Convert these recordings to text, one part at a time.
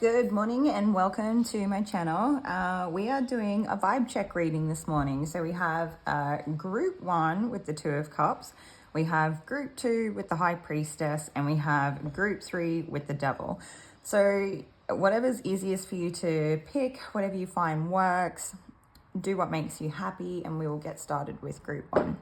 Good morning and welcome to my channel. We are doing a vibe check reading this morning. So we have group 1 with the 2 of cups, we have group 2 with the high priestess, and we have group 3 with the devil. So whatever's easiest for you to pick, whatever you find works, do what makes you happy, and we will get started with group 1.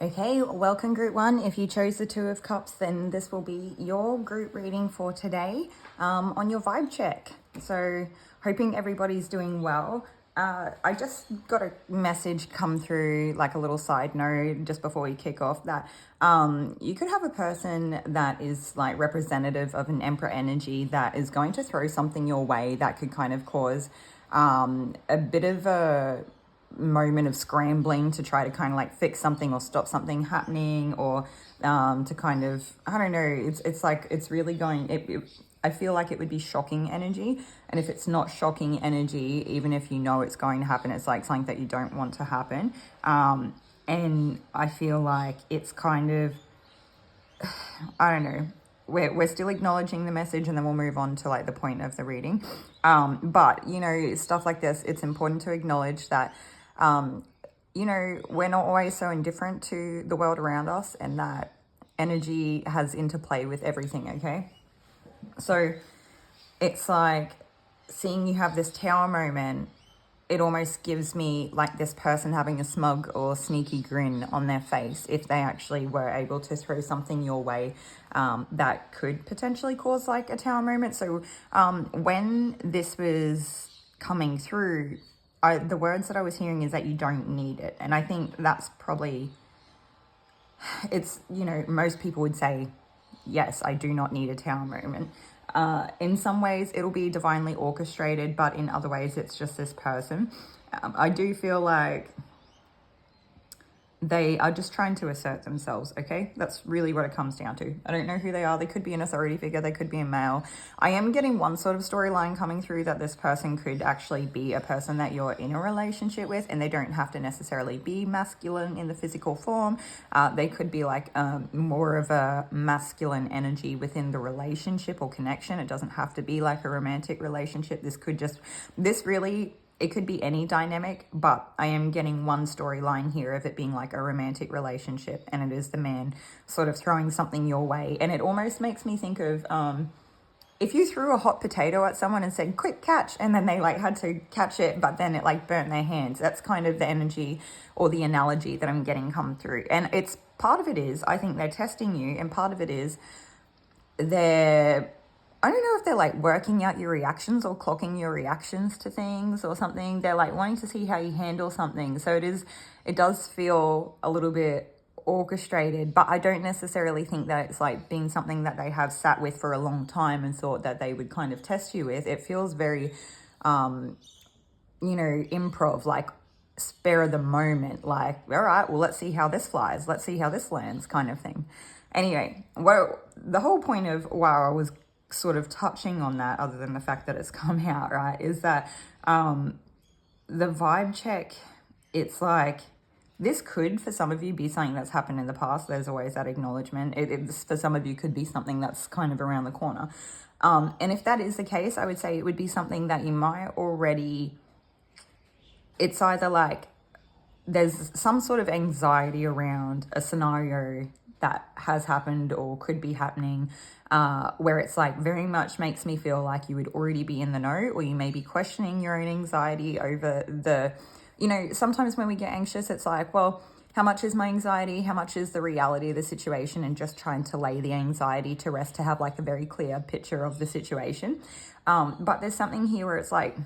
Okay, welcome group 1. If you chose the 2 of cups, then this will be your group reading for today on your vibe check. So hoping everybody's doing well. I just got a message come through, like a little side note just before we kick off, that you could have a person that is like representative of an Emperor energy that is going to throw something your way that could kind of cause a bit of a moment of scrambling to try to kind of like fix something or stop something happening, or to kind of, I don't know, it's like it's really going, I feel like it would be shocking energy, and if it's not shocking energy, even if you know it's going to happen, it's like something that you don't want to happen. And I feel like it's kind of, I don't know, we're still acknowledging the message, and then we'll move on to like the point of the reading. But you know, stuff like this, it's important to acknowledge that you know, we're not always so indifferent to the world around us, and that energy has interplay with everything. Okay, so it's like seeing you have this tower moment, it almost gives me like this person having a smug or sneaky grin on their face if they actually were able to throw something your way that could potentially cause like a tower moment. So when this was coming through, the words that I was hearing is that you don't need it. And I think that's probably, it's, you know, most people would say, yes, I do not need a tower moment. In some ways, it'll be divinely orchestrated, but in other ways, it's just this person. I do feel like they are just trying to assert themselves, okay? That's really what it comes down to. I don't know who they are. They could be an authority figure. They could be a male. I am getting one sort of storyline coming through that this person could actually be a person that you're in a relationship with, and they don't have to necessarily be masculine in the physical form. They could be like more of a masculine energy within the relationship or connection. It doesn't have to be like a romantic relationship. This really, it could be any dynamic, but I am getting one storyline here of it being like a romantic relationship, and it is the man sort of throwing something your way. And it almost makes me think of if you threw a hot potato at someone and said, quick catch, and then they like had to catch it, but then it like burnt their hands. That's kind of the energy or the analogy that I'm getting come through. And it's, part of it is, I think they're testing you, and part of it is I don't know if they're like working out your reactions or clocking your reactions to things or something. They're like wanting to see how you handle something. So it does feel a little bit orchestrated, but I don't necessarily think that it's like being something that they have sat with for a long time and thought that they would kind of test you with. It feels very, you know, improv, like spare of the moment, like, all right, well, let's see how this flies. Let's see how this lands kind of thing. Anyway, the whole point of why I was sort of touching on that, other than the fact that it's come out, right, is that the vibe check, it's like, this could, for some of you, be something that's happened in the past. There's always that acknowledgement. For some of you, could be something that's kind of around the corner. And if that is the case, I would say it would be something that you might already, it's either like there's some sort of anxiety around a scenario that has happened or could be happening, where it's like very much makes me feel like you would already be in the know, or you may be questioning your own anxiety over the, sometimes when we get anxious, it's like, well, how much is my anxiety? How much is the reality of the situation? And just trying to lay the anxiety to rest to have like a very clear picture of the situation. But there's something here where it's like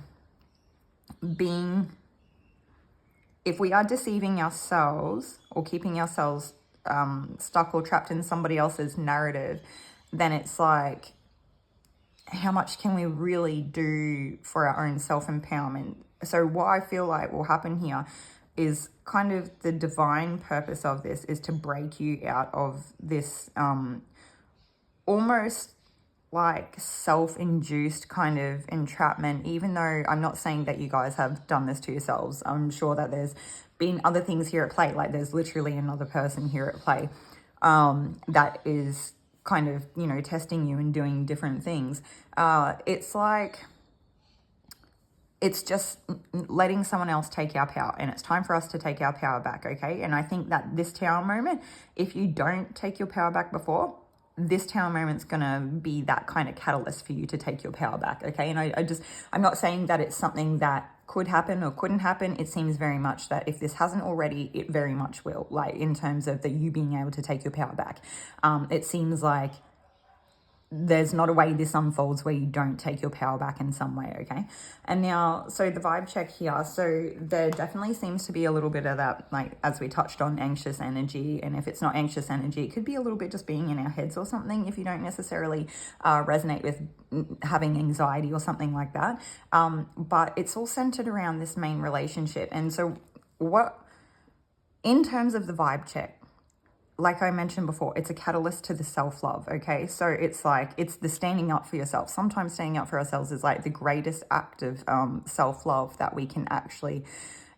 if we are deceiving ourselves or keeping ourselves stuck or trapped in somebody else's narrative, then it's like, how much can we really do for our own self-empowerment? So what I feel like will happen here is kind of the divine purpose of this is to break you out of this almost like self-induced kind of entrapment, even though I'm not saying that you guys have done this to yourselves. I'm sure that there's been other things here at play, like there's literally another person here at play that is kind of, testing you and doing different things. It's like, it's just letting someone else take our power, and it's time for us to take our power back, okay? And I think that this tower moment, if you don't take your power back before, this tower moment's gonna be that kind of catalyst for you to take your power back, okay? And I'm not saying that it's something that could happen or couldn't happen. It seems very much that if this hasn't already, it very much will, like in terms of you being able to take your power back. It seems like there's not a way this unfolds where you don't take your power back in some way, okay? And now, so the vibe check here, so there definitely seems to be a little bit of that, like, as we touched on, anxious energy. And if it's not anxious energy, it could be a little bit just being in our heads or something, if you don't necessarily resonate with having anxiety or something like that. But it's all centered around this main relationship. And so in terms of the vibe check, like I mentioned before, it's a catalyst to the self-love, okay? So it's like, it's the standing up for yourself. Sometimes standing up for ourselves is like the greatest act of self-love that we can actually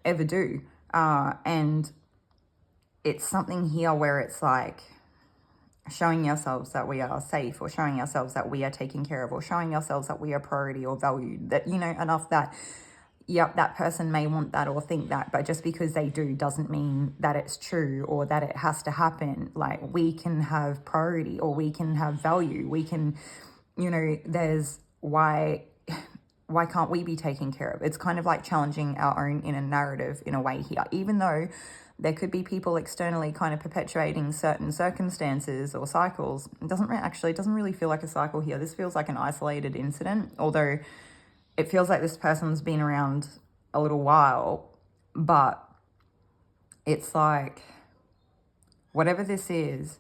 ever do. And it's something here where it's like showing ourselves that we are safe, or showing ourselves that we are taken care of, or showing ourselves that we are priority or valued, that, enough that, yep, that person may want that or think that, but just because they do doesn't mean that it's true or that it has to happen. Like, we can have priority, or we can have value. We can, there's why can't we be taken care of? It's kind of like challenging our own inner narrative in a way here, even though there could be people externally kind of perpetuating certain circumstances or cycles. It doesn't really feel like a cycle here. This feels like an isolated incident, although it feels like this person's been around a little while, but it's like, whatever this is,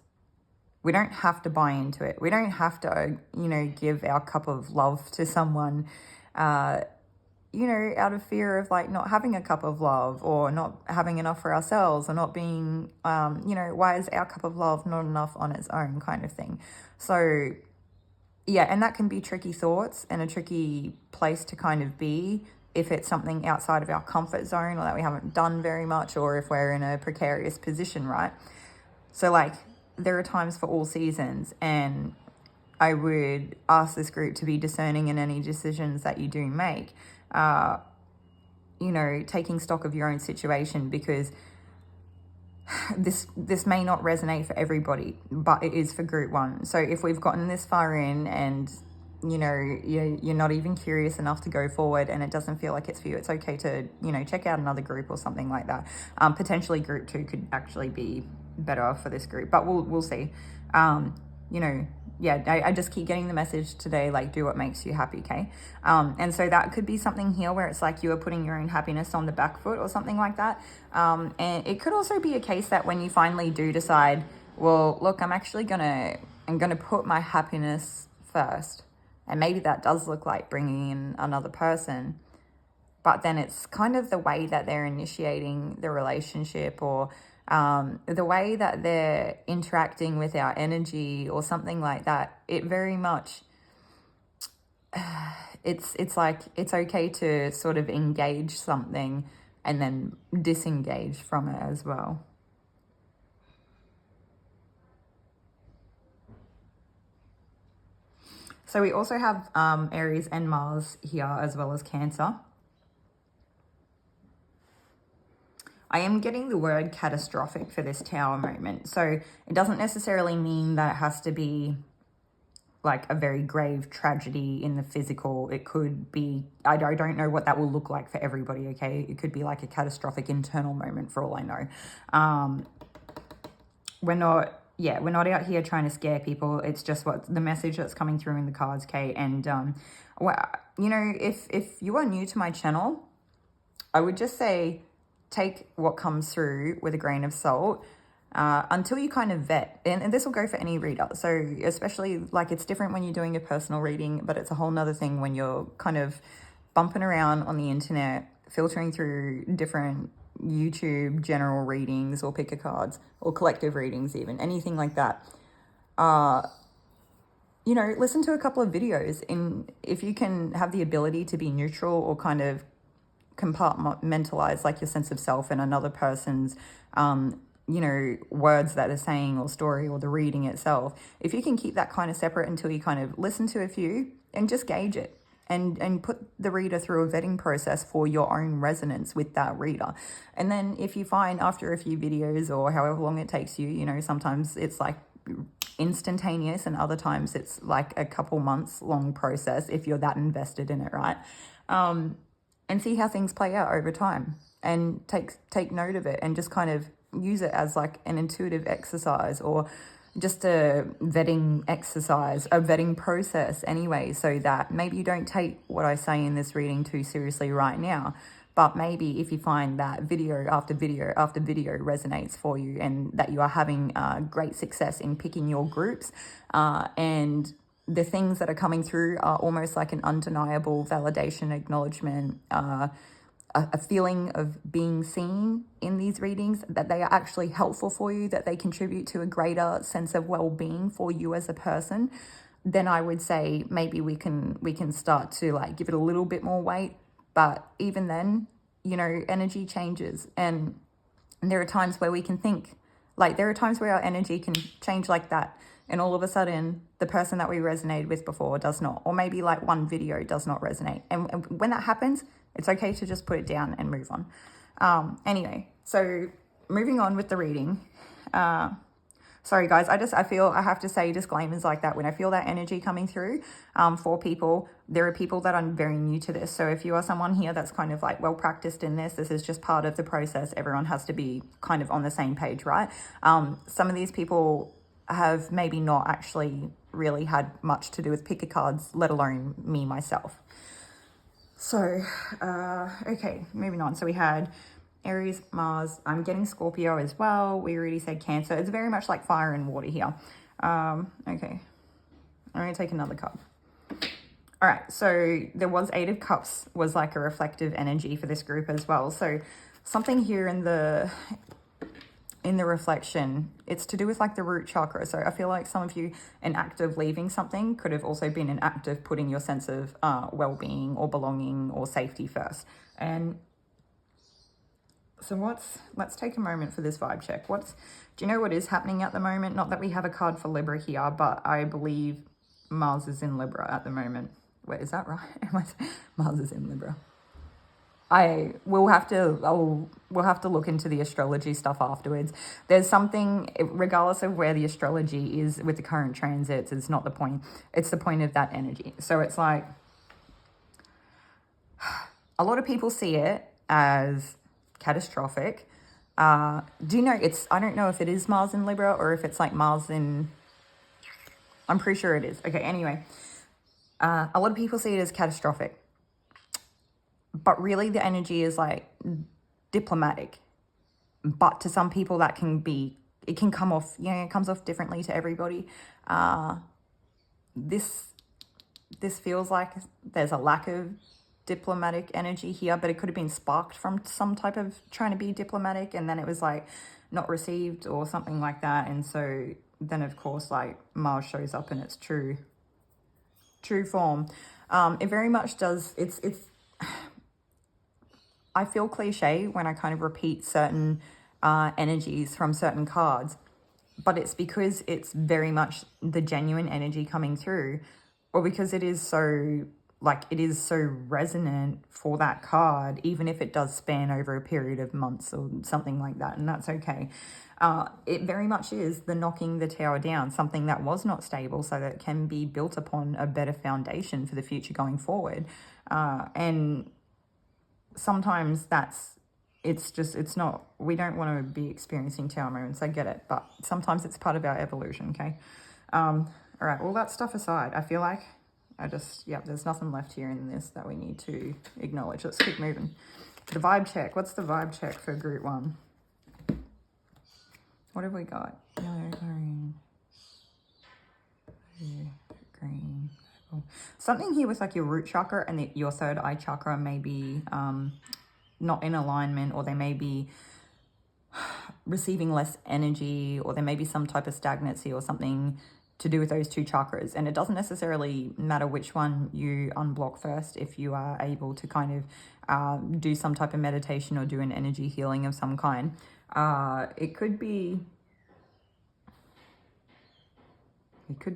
we don't have to buy into it. We don't have to, give our cup of love to someone, out of fear of like not having a cup of love, or not having enough for ourselves, or not being, why is our cup of love not enough on its own, kind of thing. So yeah, and that can be tricky thoughts and a tricky place to kind of be if it's something outside of our comfort zone, or that we haven't done very much, or if we're in a precarious position, right? So like, there are times for all seasons, and I would ask this group to be discerning in any decisions that you do make, taking stock of your own situation, because this may not resonate for everybody, but it is for group one. So if we've gotten this far in and you're not even curious enough to go forward, and it doesn't feel like it's for you, it's okay to check out another group or something like that. Potentially group 2 could actually be better for this group, but we'll see. I just keep getting the message today, like, do what makes you happy, okay? And so that could be something here where it's like you are putting your own happiness on the back foot or something like that. And it could also be a case that when you finally do decide, well, look, I'm gonna put my happiness first. And maybe that does look like bringing in another person, but then it's kind of the way that they're initiating the relationship, or the way that they're interacting with our energy or something like that. It very much, it's like, it's okay to sort of engage something and then disengage from it as well. So we also have Aries and Mars here, as well as Cancer. I am getting the word catastrophic for this Tower moment. So it doesn't necessarily mean that it has to be like a very grave tragedy in the physical. It could be, I don't know what that will look like for everybody, okay? It could be like a catastrophic internal moment for all I know. We're not out here trying to scare people. It's just what the message that's coming through in the cards, Kate. And, well, you know, if you are new to my channel, I would just say take what comes through with a grain of salt until you kind of vet. And this will go for any reader. So especially like it's different when you're doing a personal reading, but it's a whole nother thing when you're kind of bumping around on the internet, filtering through different YouTube general readings or picker cards or collective readings, even anything like that. You know, listen to a couple of videos, and if you can have the ability to be neutral or kind of compartmentalize like your sense of self and another person's you know, words that they're saying or story or the reading itself, if you can keep that kind of separate until you kind of listen to a few and just gauge it and put the reader through a vetting process for your own resonance with that reader. And then if you find after a few videos or however long it takes you, you know, sometimes it's like instantaneous and other times it's like a couple months long process if you're that invested in it, right? And see how things play out over time and take note of it and just kind of use it as like an intuitive exercise or just a vetting exercise, a vetting process anyway, so that maybe you don't take what I say in this reading too seriously right now. But maybe if you find that video after video after video resonates for you and that you are having great success in picking your groups and the things that are coming through are almost like an undeniable validation, acknowledgement, a feeling of being seen in these readings, that they are actually helpful for you, that they contribute to a greater sense of well-being for you as a person, then I would say maybe we can start to like give it a little bit more weight. But even then, you know, energy changes, and there are times where we can think, like there are times where our energy can change like that. And all of a sudden, the person that we resonated with before does not. Or maybe like one video does not resonate. And when that happens, it's okay to just put it down and move on. Anyway, so moving on with the reading. Sorry, guys, I feel I have to say disclaimers like that. When I feel that energy coming through for people, there are people that are very new to this. So if you are someone here that's kind of like well practiced in this is just part of the process. Everyone has to be kind of on the same page, right? Some of these people have maybe not actually really had much to do with picker cards, let alone me myself. So, okay, moving on. So we had Aries, Mars. I'm getting Scorpio as well. We already said Cancer. It's very much like fire and water here. Okay, I'm going to take another cup. All right, so there was Eight of Cups was like a reflective energy for this group as well. So something here in the reflection, it's to do with like the root chakra. So I feel like some of you, an act of leaving something could have also been an act of putting your sense of well-being or belonging or safety first. And so let's take a moment for this vibe check. Do you know what is happening at the moment? Not that we have a card for Libra here, but I believe Mars is in Libra at the moment. Wait, is that right? Mars is in Libra. We'll have to look into the astrology stuff afterwards. There's something, regardless of where the astrology is with the current transits, it's not the point. It's the point of that energy. So it's like, a lot of people see it as catastrophic. Do you know, I don't know if it is Mars in Libra or if it's like Mars in, I'm pretty sure it is. Okay, anyway, a lot of people see it as catastrophic. But really the energy is like diplomatic. But to some people that it can come off, you know, it comes off differently to everybody. This feels like there's a lack of diplomatic energy here, but it could have been sparked from some type of trying to be diplomatic and then it was like not received or something like that. And so then of course like Mars shows up in its true form. It very much does, it's I feel cliche when I kind of repeat certain energies from certain cards, but it's because it's very much the genuine energy coming through, or because it is so like it is so resonant for that card, even if it does span over a period of months or something like that, and that's okay. It very much is the knocking the tower down, something that was not stable, so that it can be built upon a better foundation for the future going forward. And sometimes it's not, we don't want to be experiencing tower moments, I get it, but sometimes it's part of our evolution, okay? All right, all that stuff aside, I feel like there's nothing left here in this that we need to acknowledge. Let's keep moving. The vibe check. What's the vibe check for group 1? What have we got? Yellow, green, blue, green, purple. Something here with like your root chakra and your third eye chakra may be not in alignment, or they may be receiving less energy, or there may be some type of stagnancy or something to do with those two chakras. And it doesn't necessarily matter which one you unblock first if you are able to kind of do some type of meditation or do an energy healing of some kind. It could be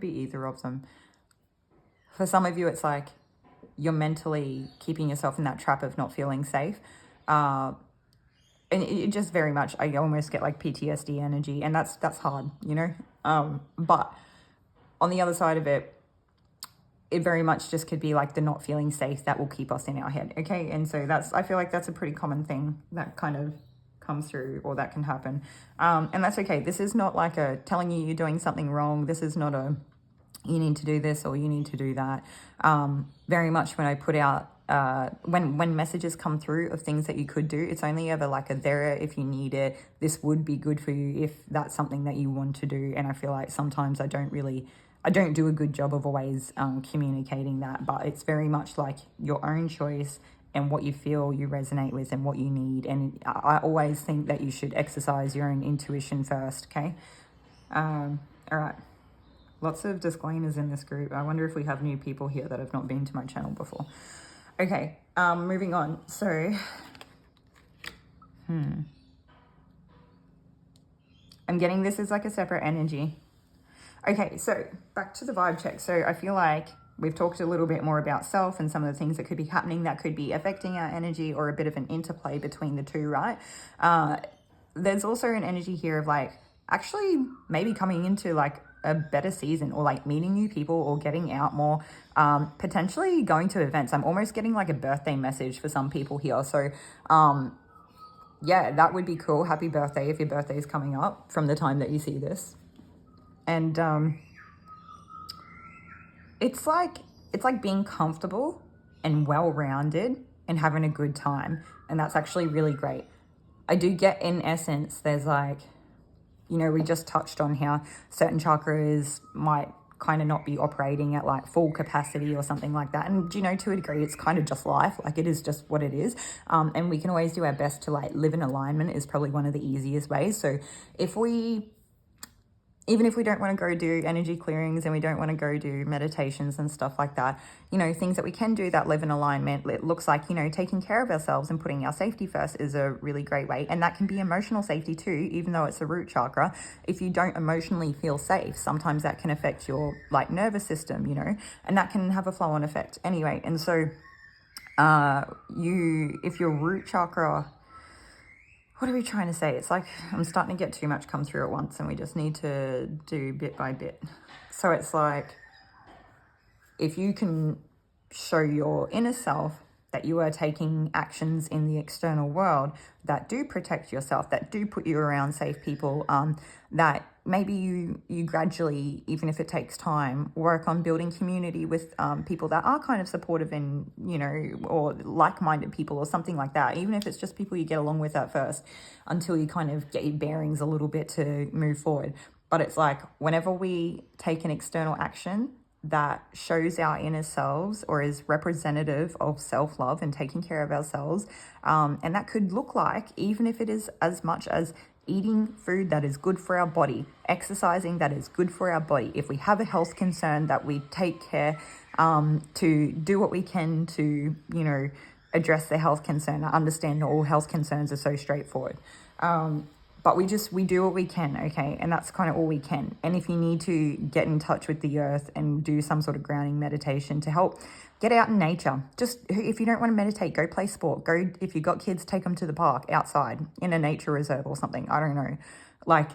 either of them. For some of you, it's like you're mentally keeping yourself in that trap of not feeling safe. And it just very much, I almost get like PTSD energy, and that's hard, you know? But on the other side of it, it very much just could be like the not feeling safe that will keep us in our head, okay? And so I feel like that's a pretty common thing that kind of comes through, or that can happen. And that's okay. This is not like a telling you you're doing something wrong. This is not a, you need to do this or you need to do that. Very much when I put out, when messages come through of things that you could do, it's only ever like a there if you need it. This would be good for you if that's something that you want to do. And I feel like sometimes I don't do a good job of always communicating that, but it's very much like your own choice and what you feel you resonate with and what you need. And I always think that you should exercise your own intuition first, okay? All right. Lots of disclaimers in this group. I wonder if we have new people here that have not been to my channel before. Okay, moving on. So, I'm getting this as like a separate energy. Okay, so back to the vibe check. So I feel like we've talked a little bit more about self and some of the things that could be happening that could be affecting our energy, or a bit of an interplay between the two, right? There's also an energy here of like actually maybe coming into like a better season, or like meeting new people, or getting out more, potentially going to events. I'm almost getting like a birthday message for some people here. So yeah, that would be cool. Happy birthday if your birthday is coming up from the time that you see this. And it's like being comfortable and well-rounded and having a good time, and that's actually really great. I do get, in essence, there's like, you know, we just touched on how certain chakras might kind of not be operating at like full capacity or something like that. And, you know, to a degree, it's kind of just life. Like, it is just what it is. And we can always do our best to like live in alignment is probably one of the easiest ways. So even if we don't want to go do energy clearings and we don't want to go do meditations and stuff like that, you know, things that we can do that live in alignment, it looks like, you know, taking care of ourselves and putting our safety first is a really great way. And that can be emotional safety too, even though it's a root chakra. If you don't emotionally feel safe, sometimes that can affect your like nervous system, you know, and that can have a flow-on effect anyway. And so if your root chakra, what are we trying to say? It's like I'm starting to get too much come through at once, and we just need to do bit by bit. So it's like, if you can show your inner self that you are taking actions in the external world that do protect yourself, that do put you around safe people, that maybe you gradually, even if it takes time, work on building community with people that are kind of supportive and, you know, or like-minded people or something like that, even if it's just people you get along with at first, until you kind of get your bearings a little bit to move forward. But it's like, whenever we take an external action that shows our inner selves or is representative of self-love and taking care of ourselves, and that could look like, even if it is as much as eating food that is good for our body, exercising that is good for our body. If we have a health concern, that we take care to do what we can to, you know, address the health concern. I understand not all health concerns are so straightforward. but we do what we can, okay? And that's kind of all we can. And if you need to get in touch with the earth and do some sort of grounding meditation to help, get out in nature. Just if you don't want to meditate, go play sport. Go, if you've got kids, take them to the park outside in a nature reserve or something. I don't know. Like,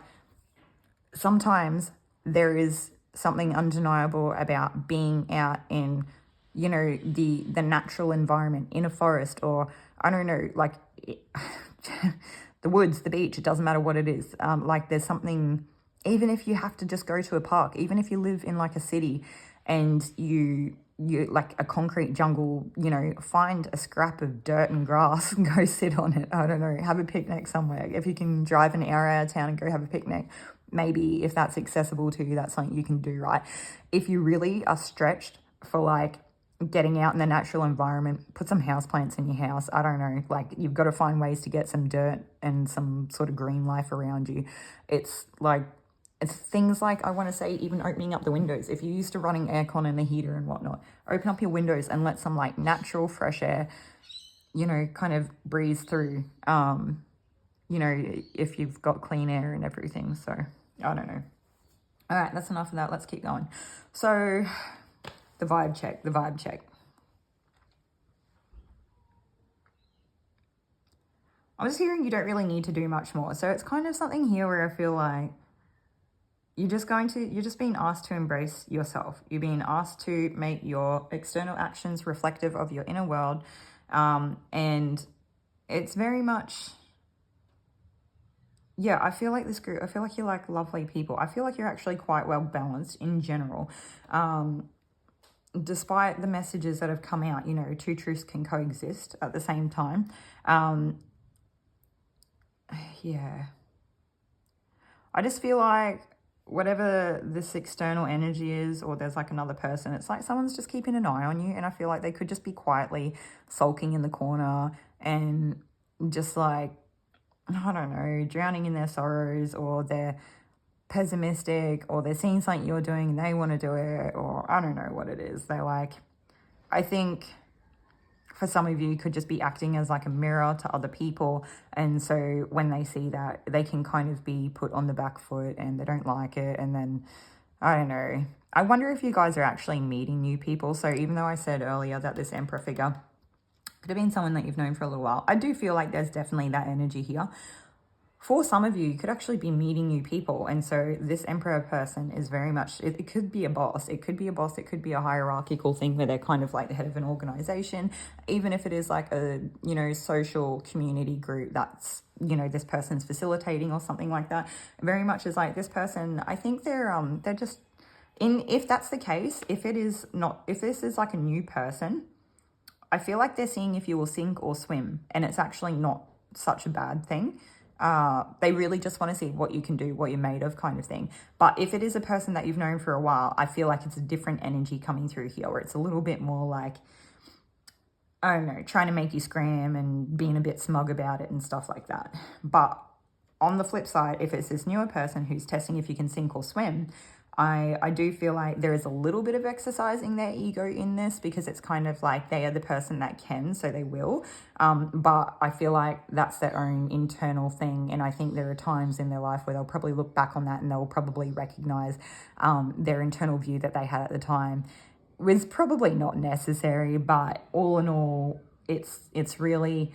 sometimes there is something undeniable about being out in, you know, the natural environment, in a forest, or I don't know, like the woods, the beach, it doesn't matter what it is. Like, there's something, even if you have to just go to a park, even if you live in like a city and you like a concrete jungle, you know, find a scrap of dirt and grass and go sit on it. I don't know, have a picnic somewhere. If you can drive an hour out of town and go have a picnic, maybe if that's accessible to you, that's something you can do, right? If you really are stretched for like getting out in the natural environment, put some houseplants in your house. I don't know, like, you've got to find ways to get some dirt and some sort of green life around you. It's things like, I want to say, even opening up the windows. If you're used to running aircon and the heater and whatnot, open up your windows and let some like natural fresh air, you know, kind of breeze through, you know, if you've got clean air and everything. So I don't know. All right, that's enough of that. Let's keep going. So the vibe check. I was hearing you don't really need to do much more. So it's kind of something here where I feel like you're just being asked to embrace yourself. You're being asked to make your external actions reflective of your inner world. And it's very much, yeah, I feel like this group, I feel like you're like lovely people. I feel like you're actually quite well balanced in general. Despite the messages that have come out, you know, two truths can coexist at the same time. Yeah. I just feel like whatever this external energy is, or there's like another person, it's like someone's just keeping an eye on you, and I feel like they could just be quietly sulking in the corner and just like, I don't know, drowning in their sorrows, or they're pessimistic, or they're seeing something you're doing and they want to do it, or I don't know what it is. They're like, I think for some of you, could just be acting as like a mirror to other people. And so when they see that, they can kind of be put on the back foot and they don't like it. And then, I don't know. I wonder if you guys are actually meeting new people. So even though I said earlier that this Emperor figure could have been someone that you've known for a little while, I do feel like there's definitely that energy here. For some of you, you could actually be meeting new people. And so this Emperor person is very much, it could be a boss. It could be a boss. It could be a hierarchical thing where they're kind of like the head of an organization. Even if it is like a, you know, social community group that's, you know, this person's facilitating or something like that. Very much is like this person, I think they're just, if that's the case, if this is like a new person, I feel like they're seeing if you will sink or swim. And it's actually not such a bad thing. They really just want to see what you can do, what you're made of, kind of thing. But if it is a person that you've known for a while, I feel like it's a different energy coming through here, where it's a little bit more like, I don't know, trying to make you scram and being a bit smug about it and stuff like that. But on the flip side, if it's this newer person who's testing if you can sink or swim, I do feel like there is a little bit of exercising their ego in this, because it's kind of like they are the person that can, so they will. But I feel like that's their own internal thing. And I think there are times in their life where they'll probably look back on that and they'll probably recognize their internal view that they had at the time was probably not necessary. But all in all, it's really,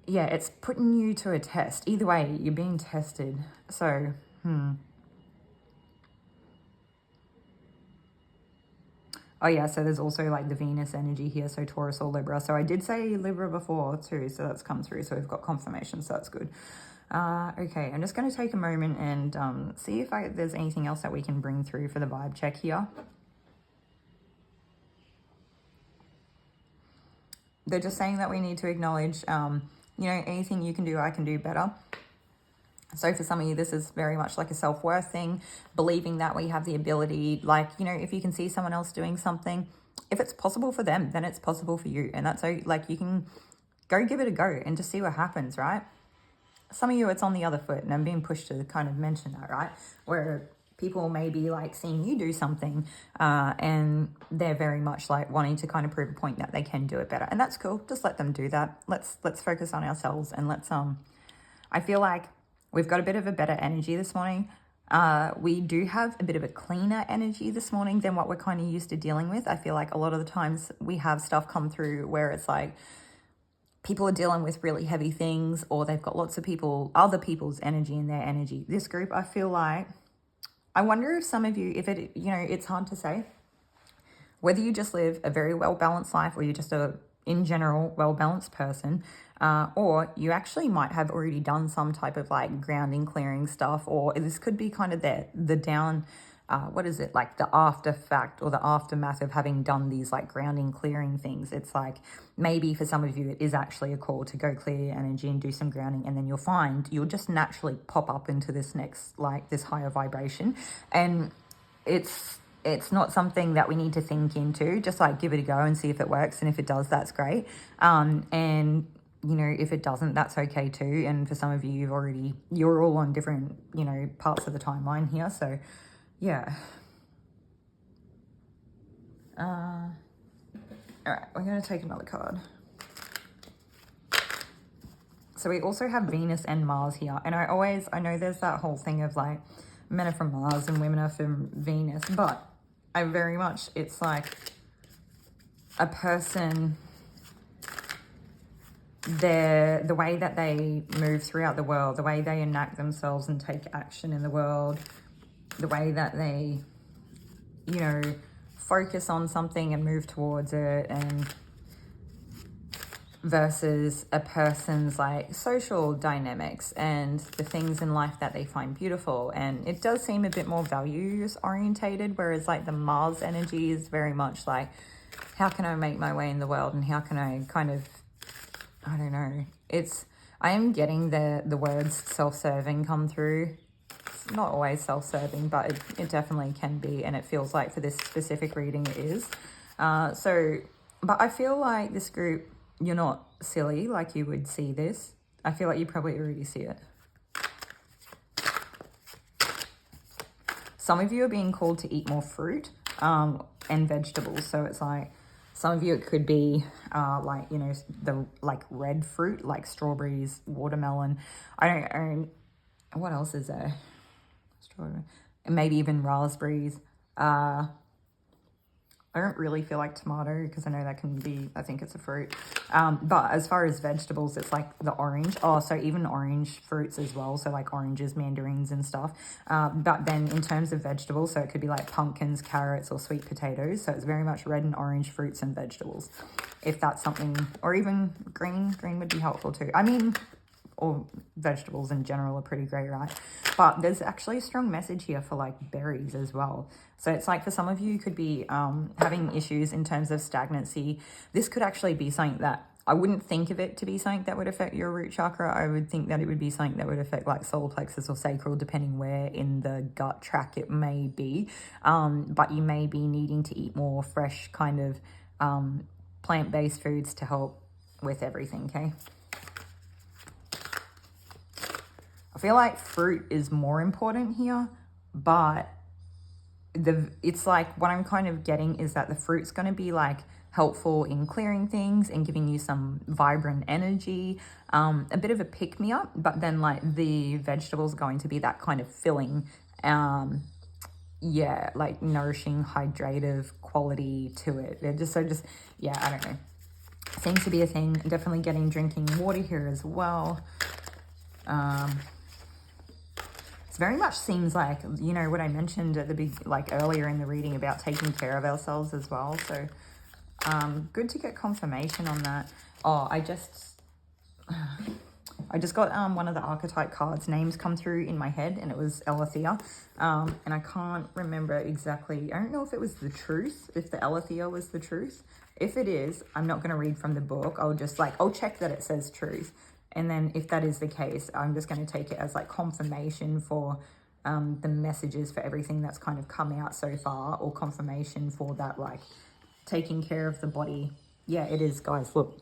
yeah, it's putting you to a test. Either way, you're being tested. So, Oh yeah, so there's also like the Venus energy here, so Taurus or Libra. So I did say Libra before too, so that's come through. So we've got confirmation, so that's good. Okay, I'm just going to take a moment and see if there's anything else that we can bring through for the vibe check here. They're just saying that we need to acknowledge, you know, anything you can do, I can do better. So for some of you, this is very much like a self-worth thing, believing that we have the ability, like, you know, if you can see someone else doing something, if it's possible for them, then it's possible for you. And that's so, like, you can go give it a go and just see what happens, right? Some of you, it's on the other foot, and I'm being pushed to kind of mention that, right? Where people may be like seeing you do something and they're very much like wanting to kind of prove a point that they can do it better. And that's cool. Just let them do that. Let's focus on ourselves, and let's, I feel like we've got a bit of a better energy this morning. We do have a bit of a cleaner energy this morning than what we're kind of used to dealing with. I feel like a lot of the times we have stuff come through where it's like people are dealing with really heavy things, or they've got lots of other people's energy in their energy. This group, I feel like, I wonder if some of you, if it, it's hard to say whether you just live a very well-balanced life or you're just in general, well-balanced person, or you actually might have already done some type of like grounding, clearing stuff, or this could be kind of the down, like the after fact or the aftermath of having done these like grounding, clearing things. It's like maybe for some of you, it is actually a call to go clear your energy and do some grounding, and then you'll find you'll just naturally pop up into this next, like this higher vibration. And it's not something that we need to think into, just like give it a go and see if it works. And if it does, that's great. And if it doesn't, that's okay too. And for some of you, you're all on different, parts of the timeline here. So yeah. All right, we're going to take another card. So we also have Venus and Mars here. And I know there's that whole thing of like men are from Mars and women are from Venus, but it's like a person, the way that they move throughout the world, the way they enact themselves and take action in the world, the way that they, focus on something and move towards it, and versus a person's like social dynamics and the things in life that they find beautiful. And it does seem a bit more values orientated, whereas like the Mars energy is very much like, how can I make my way in the world, and how can I kind of, I don't know. I am getting the words self-serving come through. It's not always self-serving, but it definitely can be, and it feels like for this specific reading it is. But I feel like this group, you're not silly like you would see this. I feel like you probably already see it. Some of you are being called to eat more fruit and vegetables. So it's like, some of you, it could be the like red fruit, like strawberries, watermelon. What else is there? Strawberry, and maybe even raspberries. I don't really feel like tomato because I know that can be, I think it's a fruit. But as far as vegetables, it's like the orange. Oh, so even orange fruits as well. So like oranges, mandarins and stuff. But then in terms of vegetables, so it could be like pumpkins, carrots or sweet potatoes. So it's very much red and orange fruits and vegetables. If that's something, or even green would be helpful too. I mean, or vegetables in general are pretty great, right? But there's actually a strong message here for like berries as well. So it's like for some of you could be having issues in terms of stagnancy. This could actually be something that I wouldn't think of it to be something that would affect your root chakra. I would think that it would be something that would affect like solar plexus or sacral, depending where in the gut track it may be. But you may be needing to eat more fresh kind of plant-based foods to help with everything, okay? I feel like fruit is more important here, but it's like what I'm kind of getting is that the fruit's going to be like helpful in clearing things and giving you some vibrant energy, a bit of a pick-me-up, but then like the vegetables going to be that kind of filling, like nourishing, hydrative quality to it. They're just, I don't know. Seems to be a thing. Definitely getting drinking water here as well. It very much seems like, what I mentioned at the earlier in the reading about taking care of ourselves as well. So, good to get confirmation on that. Oh, I just got one of the archetype cards names come through in my head, and it was Alethea. And I can't remember exactly. I don't know if it was the truth, if the Alethea was the truth. If it is, I'm not going to read from the book. I'll check that it says truth. And then if that is the case, I'm just going to take it as like confirmation for the messages for everything that's kind of come out so far, or confirmation for that, like taking care of the body. Yeah, it is, guys. Look,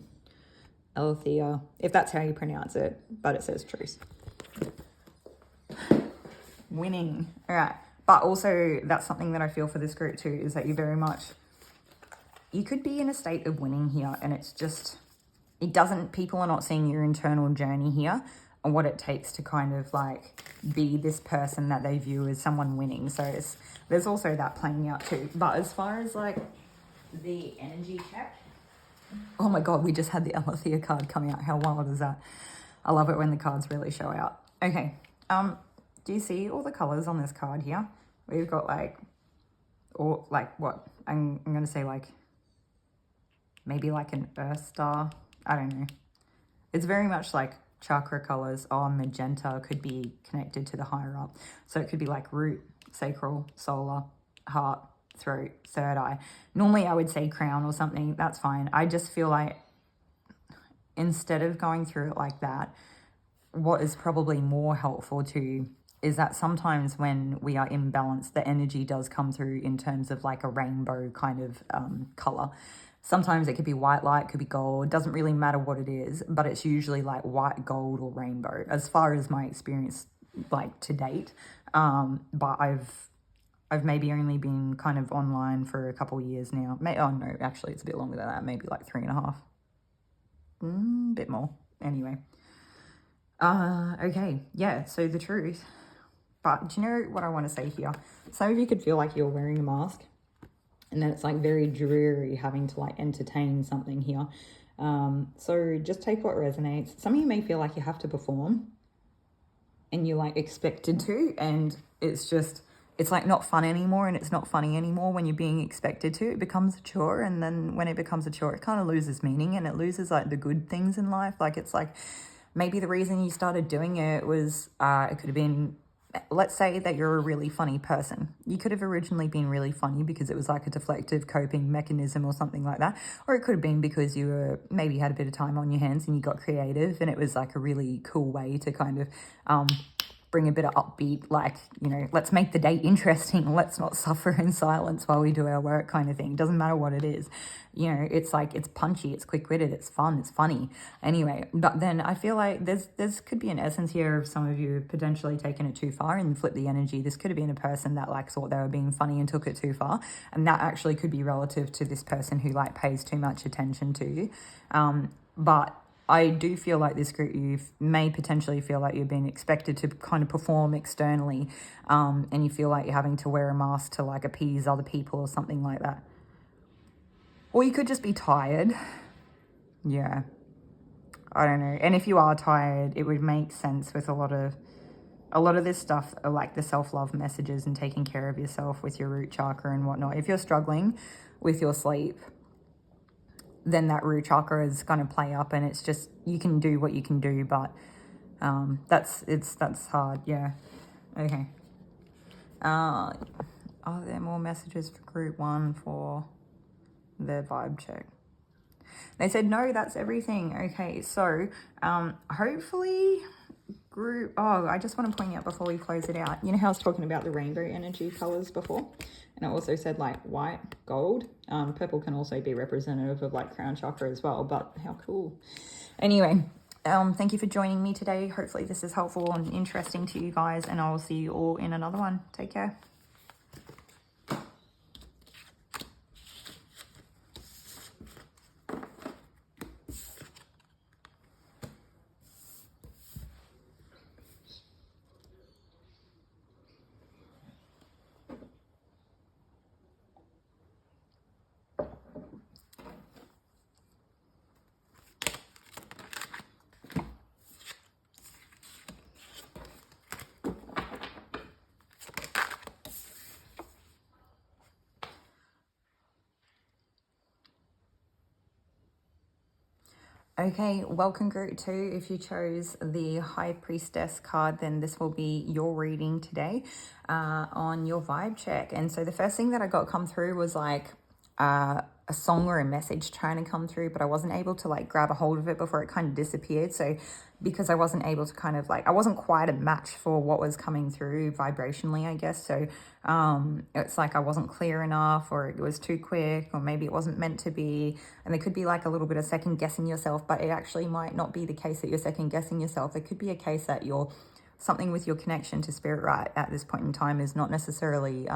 Alethea, if that's how you pronounce it, but it says truth. Winning. All right. But also that's something that I feel for this group too, is that you could be in a state of winning here, and it's just, people are not seeing your internal journey here. what it takes to kind of like be this person that they view as someone winning. So there's also that playing out too. But as far as like the energy check, oh my god, we just had the Alethea card come out. How wild is that? I love it when the cards really show out. Okay, do you see all the colors on this card here? We've got like, or like what? I'm gonna say like maybe like an earth star. I don't know. It's very much like chakra colors. Oh, magenta could be connected to the higher up. So it could be like root, sacral, solar, heart, throat, third eye. Normally I would say crown or something. That's fine. I just feel like instead of going through it like that, what is probably more helpful to is that sometimes when we are imbalanced, the energy does come through in terms of like a rainbow kind of color. Sometimes it could be white light, could be gold, doesn't really matter what it is, but it's usually like white, gold, or rainbow, as far as my experience like to date. But I've maybe only been kind of online for a couple of years now. Oh no, actually it's a bit longer than that, maybe like 3.5. Bit more. Anyway. Okay, yeah, so the truth. But do you know what I want to say here? Some of you could feel like you're wearing a mask, and then it's like very dreary having to like entertain something here. So just take what resonates. Some of you may feel like you have to perform and you're like expected to, and it's like not fun anymore, and it's not funny anymore when you're being expected to. It becomes a chore, and then when it becomes a chore, it kind of loses meaning, and it loses like the good things in life. Like it's like maybe the reason you started doing it was it could have been, let's say that you're a really funny person. You could have originally been really funny because it was like a deflective coping mechanism or something like that. Or it could have been because you were maybe had a bit of time on your hands and you got creative, and it was like a really cool way to kind of bring a bit of upbeat, like, you know, let's make the day interesting. Let's not suffer in silence while we do our work kind of thing. Doesn't matter what it is. You know, it's like, it's punchy, it's quick-witted, it's fun, it's funny. Anyway, but then I feel like there's could be an essence here of some of you potentially taking it too far and flip the energy. This could have been a person that like thought they were being funny and took it too far. And that actually could be relative to this person who like pays too much attention to you. But I do feel like this group, you may potentially feel like you're being expected to kind of perform externally, and you feel like you're having to wear a mask to like appease other people or something like that. Or you could just be tired. Yeah, I don't know. And if you are tired, it would make sense with a lot of this stuff, like the self-love messages and taking care of yourself with your root chakra and whatnot. If you're struggling with your sleep, then that root chakra is going to play up, and it's just, you can do what you can do, but that's hard. Yeah. Okay. Are there more messages for group 1 for their vibe check? They said no, that's everything. Okay, so hopefully group, I just want to point out before we close it out, you know how I was talking about the rainbow energy colors before, and I also said like white, gold, purple can also be representative of like crown chakra as well, but how cool. Anyway, thank you for joining me today. Hopefully this is helpful and interesting to you guys, and I will see you all in another one. Take care. Okay, welcome group 2. If you chose the High Priestess card, then this will be your reading today on your vibe check. And so the first thing that I got come through was like a song or a message trying to come through, but I wasn't able to like grab a hold of it before it kind of disappeared. So because I wasn't able to kind of like, I wasn't quite a match for what was coming through vibrationally, I guess. So it's like I wasn't clear enough, or it was too quick, or maybe it wasn't meant to be. And there could be like a little bit of second guessing yourself, but it actually might not be the case that you're second guessing yourself. It could be a case that you're something with your connection to spirit right at this point in time is not necessarily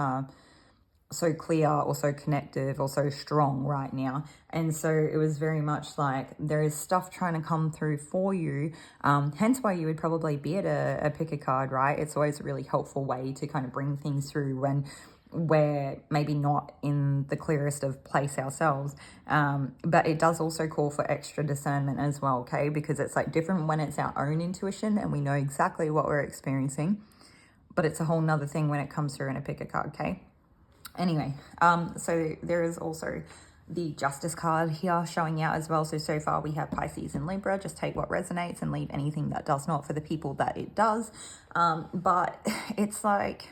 so clear or so connective or so strong right now. And so it was very much like there is stuff trying to come through for you, hence why you would probably be at a pick a card, right? It's always a really helpful way to kind of bring things through when we're maybe not in the clearest of place ourselves. But it does also call for extra discernment as well, okay? Because it's like different when it's our own intuition and we know exactly what we're experiencing, but it's a whole nother thing when it comes through in a pick a card, okay? Anyway, so there is also the Justice card here showing out as well. So far we have Pisces and Libra. Just take what resonates and leave anything that does not for the people that it does. But it's like,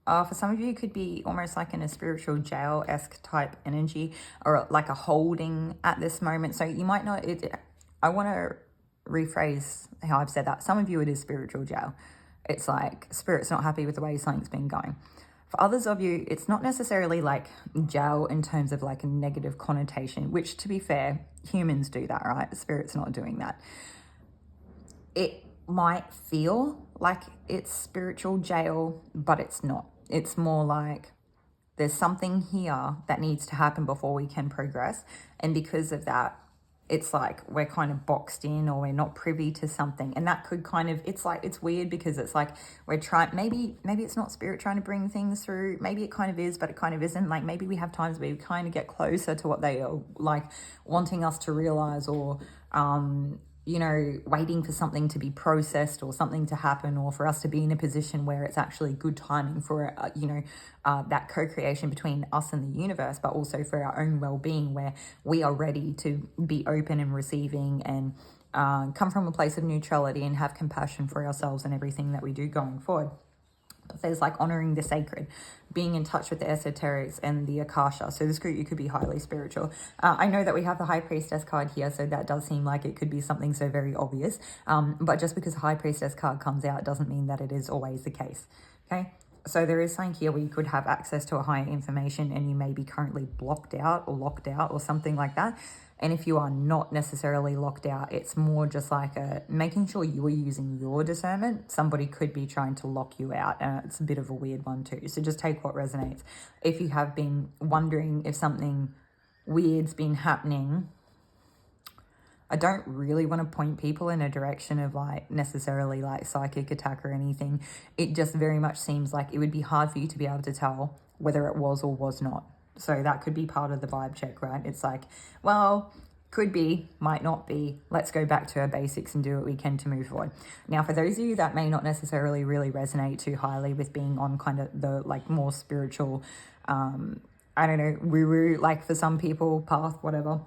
for some of you, it could be almost like in a spiritual jail-esque type energy, or like a holding at this moment. So you might not, I want to rephrase how I've said that. Some of you, it is spiritual jail. It's like spirit's not happy with the way something's been going. For others of you, it's not necessarily like jail in terms of like a negative connotation, which, to be fair, humans do that, right? Spirit's not doing that. It might feel like it's spiritual jail, but it's not. It's more like there's something here that needs to happen before we can progress. And because of that, it's like we're kind of boxed in, or we're not privy to something. And that could kind of, it's like, it's weird because it's like we're trying, maybe it's not spirit trying to bring things through. Maybe it kind of is, but it kind of isn't. Like maybe we have times where we kind of get closer to what they are like wanting us to realize, or you know, waiting for something to be processed or something to happen, or for us to be in a position where it's actually good timing for, you know, that co-creation between us and the universe, but also for our own well-being, where we are ready to be open and receiving and come from a place of neutrality and have compassion for ourselves and everything that we do going forward. But there's like honoring the sacred, being in touch with the esoterics and the akasha. So this group, you could be highly spiritual. I know that we have the High Priestess card here, so that does seem like it could be something so very obvious. But just because the High Priestess card comes out doesn't mean that it is always the case, okay? So there is something here where you could have access to a higher information and you may be currently blocked out or locked out or something like that. And if you are not necessarily locked out, it's more just like making sure you are using your discernment. Somebody could be trying to lock you out. It's a bit of a weird one too. So just take what resonates. If you have been wondering if something weird's been happening, I don't really want to point people in a direction of like necessarily like psychic attack or anything. It just very much seems like it would be hard for you to be able to tell whether it was or was not. So that could be part of the vibe check, right? It's like, well, could be, might not be. Let's go back to our basics and do what we can to move forward. Now, for those of you that may not necessarily really resonate too highly with being on kind of the like more spiritual, I don't know, woo-woo, like for some people, path, whatever.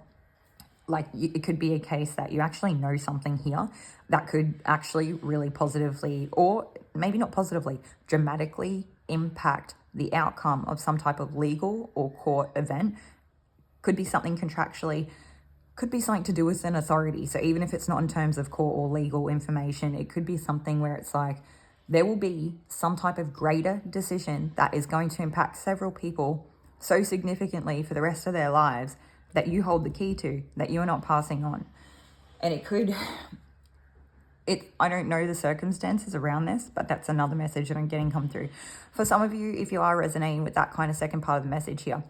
Like it could be a case that you actually know something here that could actually really positively, or maybe not positively, dramatically impact the outcome of some type of legal or court event. Could be something contractually, could be something to do with an authority. So even if it's not in terms of court or legal information, it could be something where it's like there will be some type of greater decision that is going to impact several people so significantly for the rest of their lives that you hold the key to, that you're not passing on. And it could, I don't know the circumstances around this, but that's another message that I'm getting come through. For some of you, if you are resonating with that kind of second part of the message here,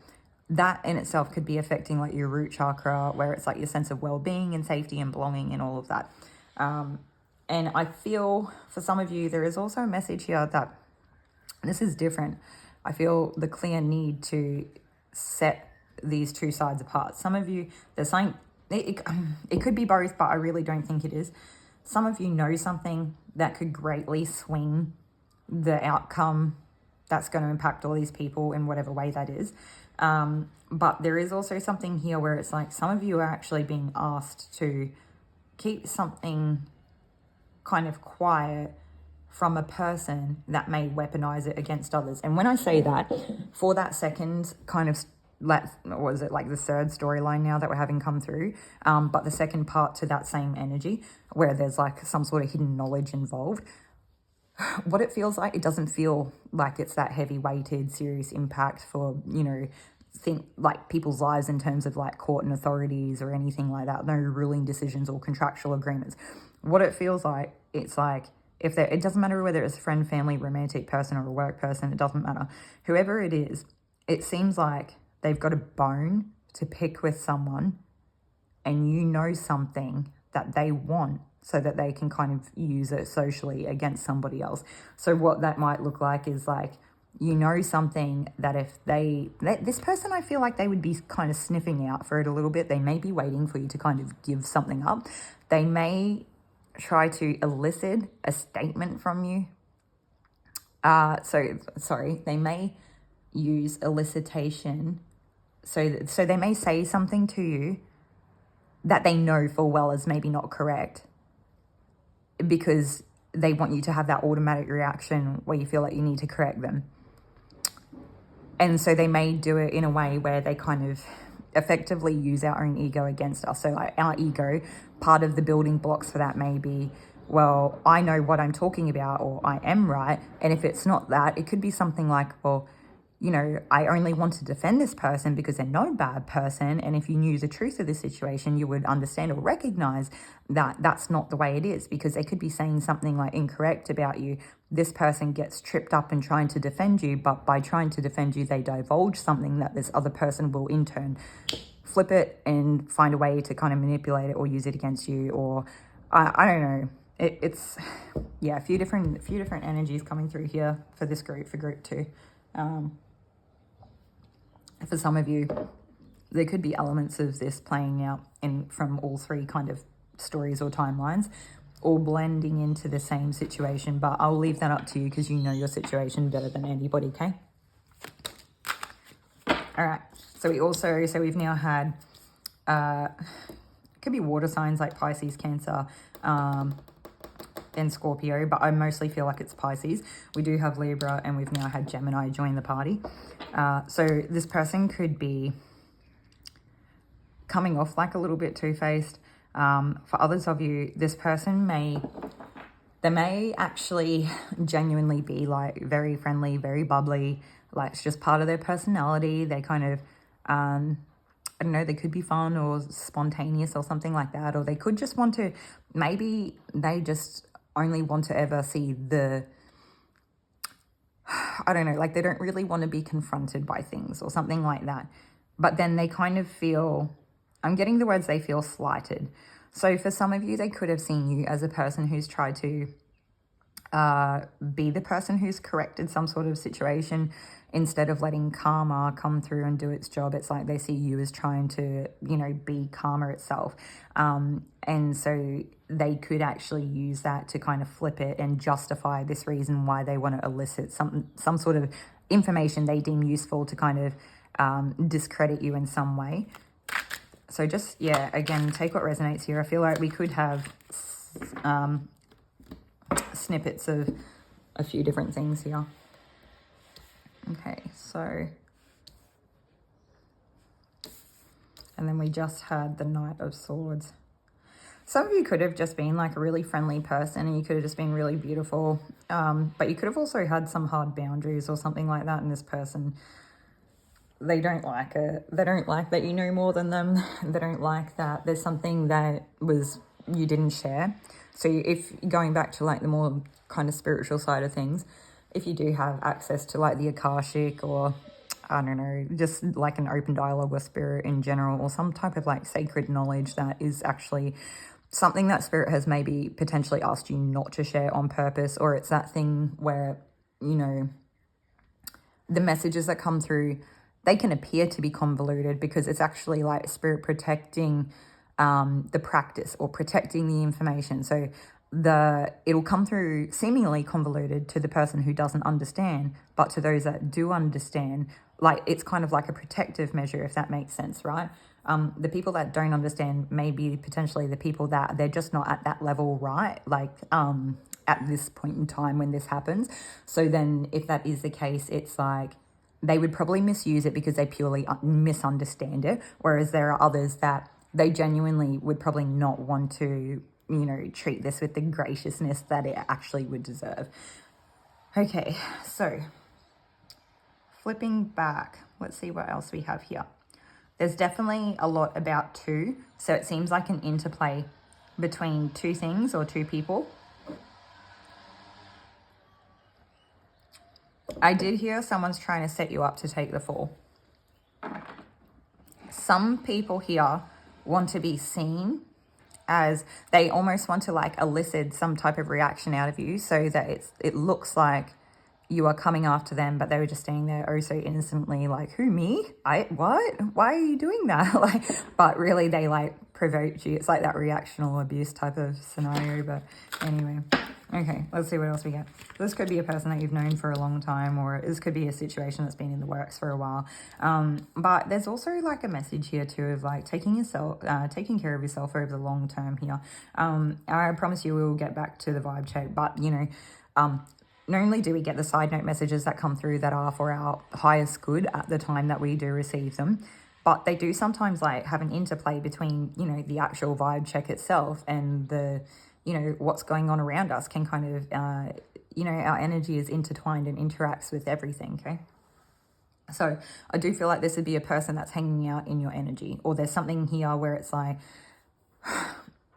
that in itself could be affecting like your root chakra, where it's like your sense of well-being and safety and belonging and all of that. And I feel for some of you, there is also a message here that this is different. I feel the clear need to set these two sides apart. Some of you, there's something, it could be both, but I really don't think it is. Some of you know something that could greatly swing the outcome that's going to impact all these people in whatever way that is. But there is also something here where it's like some of you are actually being asked to keep something kind of quiet from a person that may weaponize it against others. And when I say that, for that second kind of, what is it, like the third storyline now that we're having come through, but the second part to that same energy where there's like some sort of hidden knowledge involved, what it feels like, it doesn't feel like it's that heavy weighted serious impact for, you know, think like people's lives in terms of like court and authorities or anything like that, no ruling decisions or contractual agreements. What it feels like, it's like if they're, it doesn't matter whether it's a friend, family, romantic person, or a work person, it doesn't matter. Whoever it is, it seems like they've got a bone to pick with someone, and you know something that they want so that they can kind of use it socially against somebody else. So what that might look like is like, you know something that if this person, I feel like they would be kind of sniffing out for it a little bit. They may be waiting for you to kind of give something up. They may try to elicit a statement from you. They may use elicitation. So they may say something to you that they know full well is maybe not correct, because they want you to have that automatic reaction where you feel like you need to correct them. And so they may do it in a way where they kind of effectively use our own ego against us. So like our ego, part of the building blocks for that may be, well, I know what I'm talking about, or I am right. And if it's not that, it could be something like, well, you know, I only want to defend this person because they're not a bad person. And if you knew the truth of the situation, you would understand or recognize that that's not the way it is, because they could be saying something like incorrect about you. This person gets tripped up in trying to defend you, but by trying to defend you, they divulge something that this other person will in turn flip it and find a way to kind of manipulate it or use it against you. Or I don't know. It's a few different energies coming through here for this group, for group 2. For some of you, there could be elements of this playing out from all 3 kind of stories or timelines, all blending into the same situation. But I'll leave that up to you because you know your situation better than anybody, okay? All right. So we've now had, it could be water signs like Pisces, Cancer, and Scorpio, but I mostly feel like it's Pisces. We do have Libra, and we've now had Gemini join the party. So this person could be coming off like a little bit two-faced. For others of you, this person may actually genuinely be like very friendly, very bubbly, like it's just part of their personality. They kind of, I don't know, they could be fun or spontaneous or something like that. Or they could just want to, maybe they just only want to ever see I don't know, like they don't really want to be confronted by things or something like that. But then they kind of feel, I'm getting the words, they feel slighted. So for some of you, they could have seen you as a person who's tried to be the person who's corrected some sort of situation. Instead of letting karma come through and do its job, it's like they see you as trying to, you know, be karma itself. And so they could actually use that to kind of flip it and justify this reason why they want to elicit some sort of information they deem useful to kind of discredit you in some way. So just, yeah, again, take what resonates here. I feel like we could have snippets of a few different things here. Okay, so, and then we just had the Knight of Swords. Some of you could have just been like a really friendly person, and you could have just been really beautiful. But you could have also had some hard boundaries or something like that. And this person, they don't like it. They don't like that you know more than them. They don't like that there's something that you didn't share. So if going back to like the more kind of spiritual side of things, if you do have access to like the Akashic, or I don't know, just like an open dialogue with spirit in general, or some type of like sacred knowledge that is actually something that spirit has maybe potentially asked you not to share on purpose, or it's that thing where, you know, the messages that come through, they can appear to be convoluted because it's actually like spirit protecting the practice or protecting the information. So it'll come through seemingly convoluted to the person who doesn't understand, but to those that do understand, like it's kind of like a protective measure, if that makes sense, right? The people that don't understand may be potentially the people that they're just not at that level, right? Like at this point in time when this happens. So then if that is the case, it's like they would probably misuse it because they purely misunderstand it. Whereas there are others that they genuinely would probably not want to, you know, treat this with the graciousness that it actually would deserve. Okay, so flipping back, let's see what else we have here. There's definitely a lot about 2. So it seems like an interplay between 2 things or 2 people. I did hear someone's trying to set you up to take the fall. Some people here want to be seen, as they almost want to like elicit some type of reaction out of you so that it looks like you are coming after them, but they were just standing there oh so innocently, like, who, me? What? Why are you doing that? Like, but really they like provoked you. It's like that reactional abuse type of scenario. But anyway, okay, let's see what else we get. This could be a person that you've known for a long time, or this could be a situation that's been in the works for a while. But there's also like a message here too of like taking care of yourself over the long term here. I promise you we'll get back to the vibe check, but you know, not only do we get the side note messages that come through that are for our highest good at the time that we do receive them, but they do sometimes like have an interplay between, you know, the actual vibe check itself and the, you know, what's going on around us can kind of, you know, our energy is intertwined and interacts with everything, okay? So I do feel like this would be a person that's hanging out in your energy, or there's something here where it's like,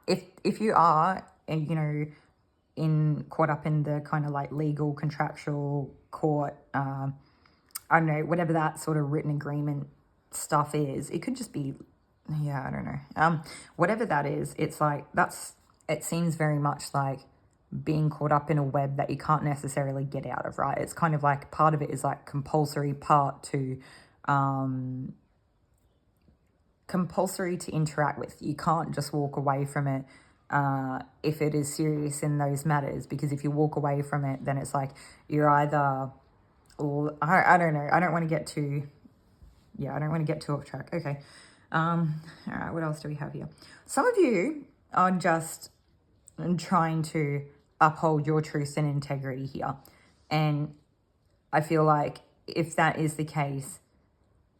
if you are, you know, caught up in the kind of like legal contractual court, I don't know, whatever that sort of written agreement stuff is, it could just be, yeah, I don't know, whatever that is, it's like it seems very much like being caught up in a web that you can't necessarily get out of, right? It's kind of like part of it is like compulsory, part to compulsory to interact with. You can't just walk away from it if it is serious in those matters, because if you walk away from it, then it's like you're either, I don't know, I don't want to get too off track. Okay. All right, what else do we have here? Some of you are just trying to uphold your truth and integrity here, and I feel like if that is the case,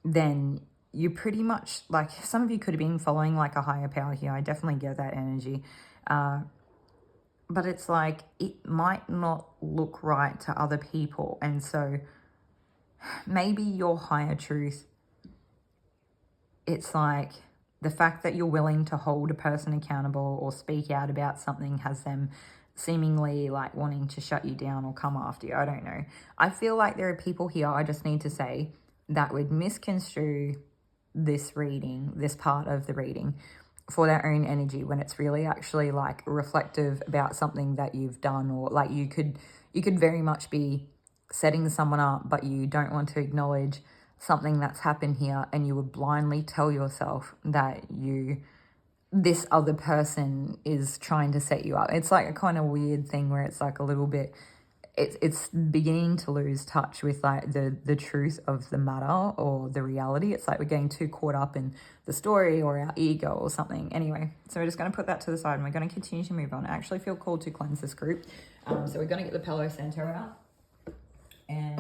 then you pretty much, like, some of you could have been following like a higher power here. I definitely get that energy. But it's like, it might not look right to other people. And so maybe your higher truth, it's like the fact that you're willing to hold a person accountable or speak out about something has them seemingly like wanting to shut you down or come after you. I don't know. I feel like there are people here, I just need to say, that would misconstrue this reading, this part of the reading, for their own energy, when it's really actually like reflective about something that you've done, or like you could very much be setting someone up, but you don't want to acknowledge something that's happened here, and you would blindly tell yourself that this other person is trying to set you up. It's like a kind of weird thing where it's like a little bit, it's beginning to lose touch with like the truth of the matter or the reality. It's like we're getting too caught up in the story or our ego or something. Anyway, so we're just going to put that to the side and we're going to continue to move on. I actually feel called to cleanse this group. So we're going to get the Palo Santo out and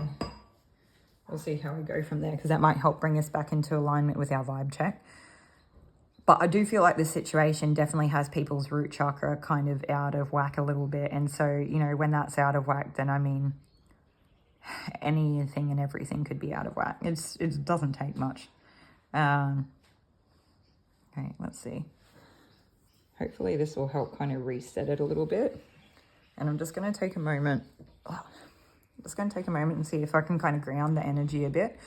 we'll see how we go from there, because that might help bring us back into alignment with our vibe check. But I do feel like this situation definitely has people's root chakra kind of out of whack a little bit. And so, you know, when that's out of whack, then I mean, anything and everything could be out of whack. It doesn't take much. Okay, let's see. Hopefully this will help kind of reset it a little bit. And I'm just going to take a moment. And see if I can kind of ground the energy a bit.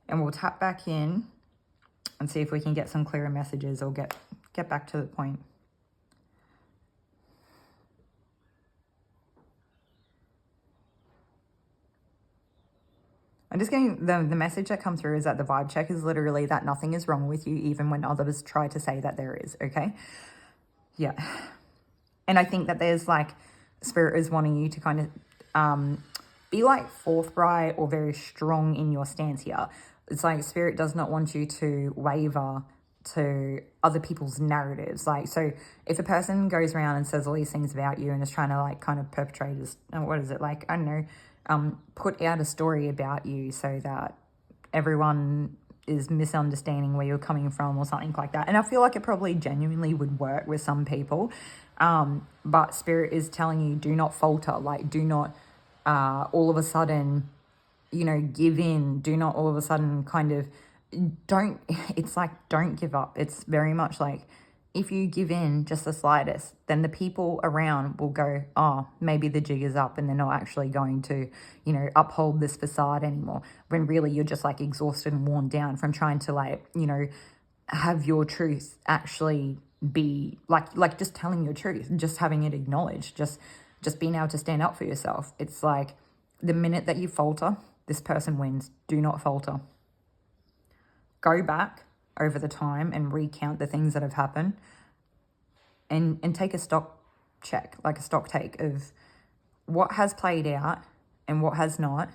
And we'll tap back in and see if we can get some clearer messages or get back to the point. I'm just getting the message that come through is that the vibe check is literally that nothing is wrong with you, even when others try to say that there is, okay? Yeah. And I think that there's like, Spirit is wanting you to kind of be like forthright or very strong in your stance here. It's like Spirit does not want you to waver to other people's narratives. Like, so if a person goes around and says all these things about you and is trying to like kind of perpetrate this, what is it, like, I don't know, put out a story about you so that everyone is misunderstanding where you're coming from or something like that. And I feel like it probably genuinely would work with some people. But Spirit is telling you, do not falter. Like, do not all of a sudden, you know, give in. Do not all of a sudden kind of, it's like, don't give up. It's very much like, if you give in just the slightest, then the people around will go, oh, maybe the jig is up, and they're not actually going to, you know, uphold this facade anymore. When really you're just like exhausted and worn down from trying to, like, you know, have your truth actually be like just telling your truth, just having it acknowledged, just being able to stand up for yourself. It's like the minute that you falter, this person wins. Do not falter. Go back over the time and recount the things that have happened, and take a stock check, like a stock take of what has played out and what has not.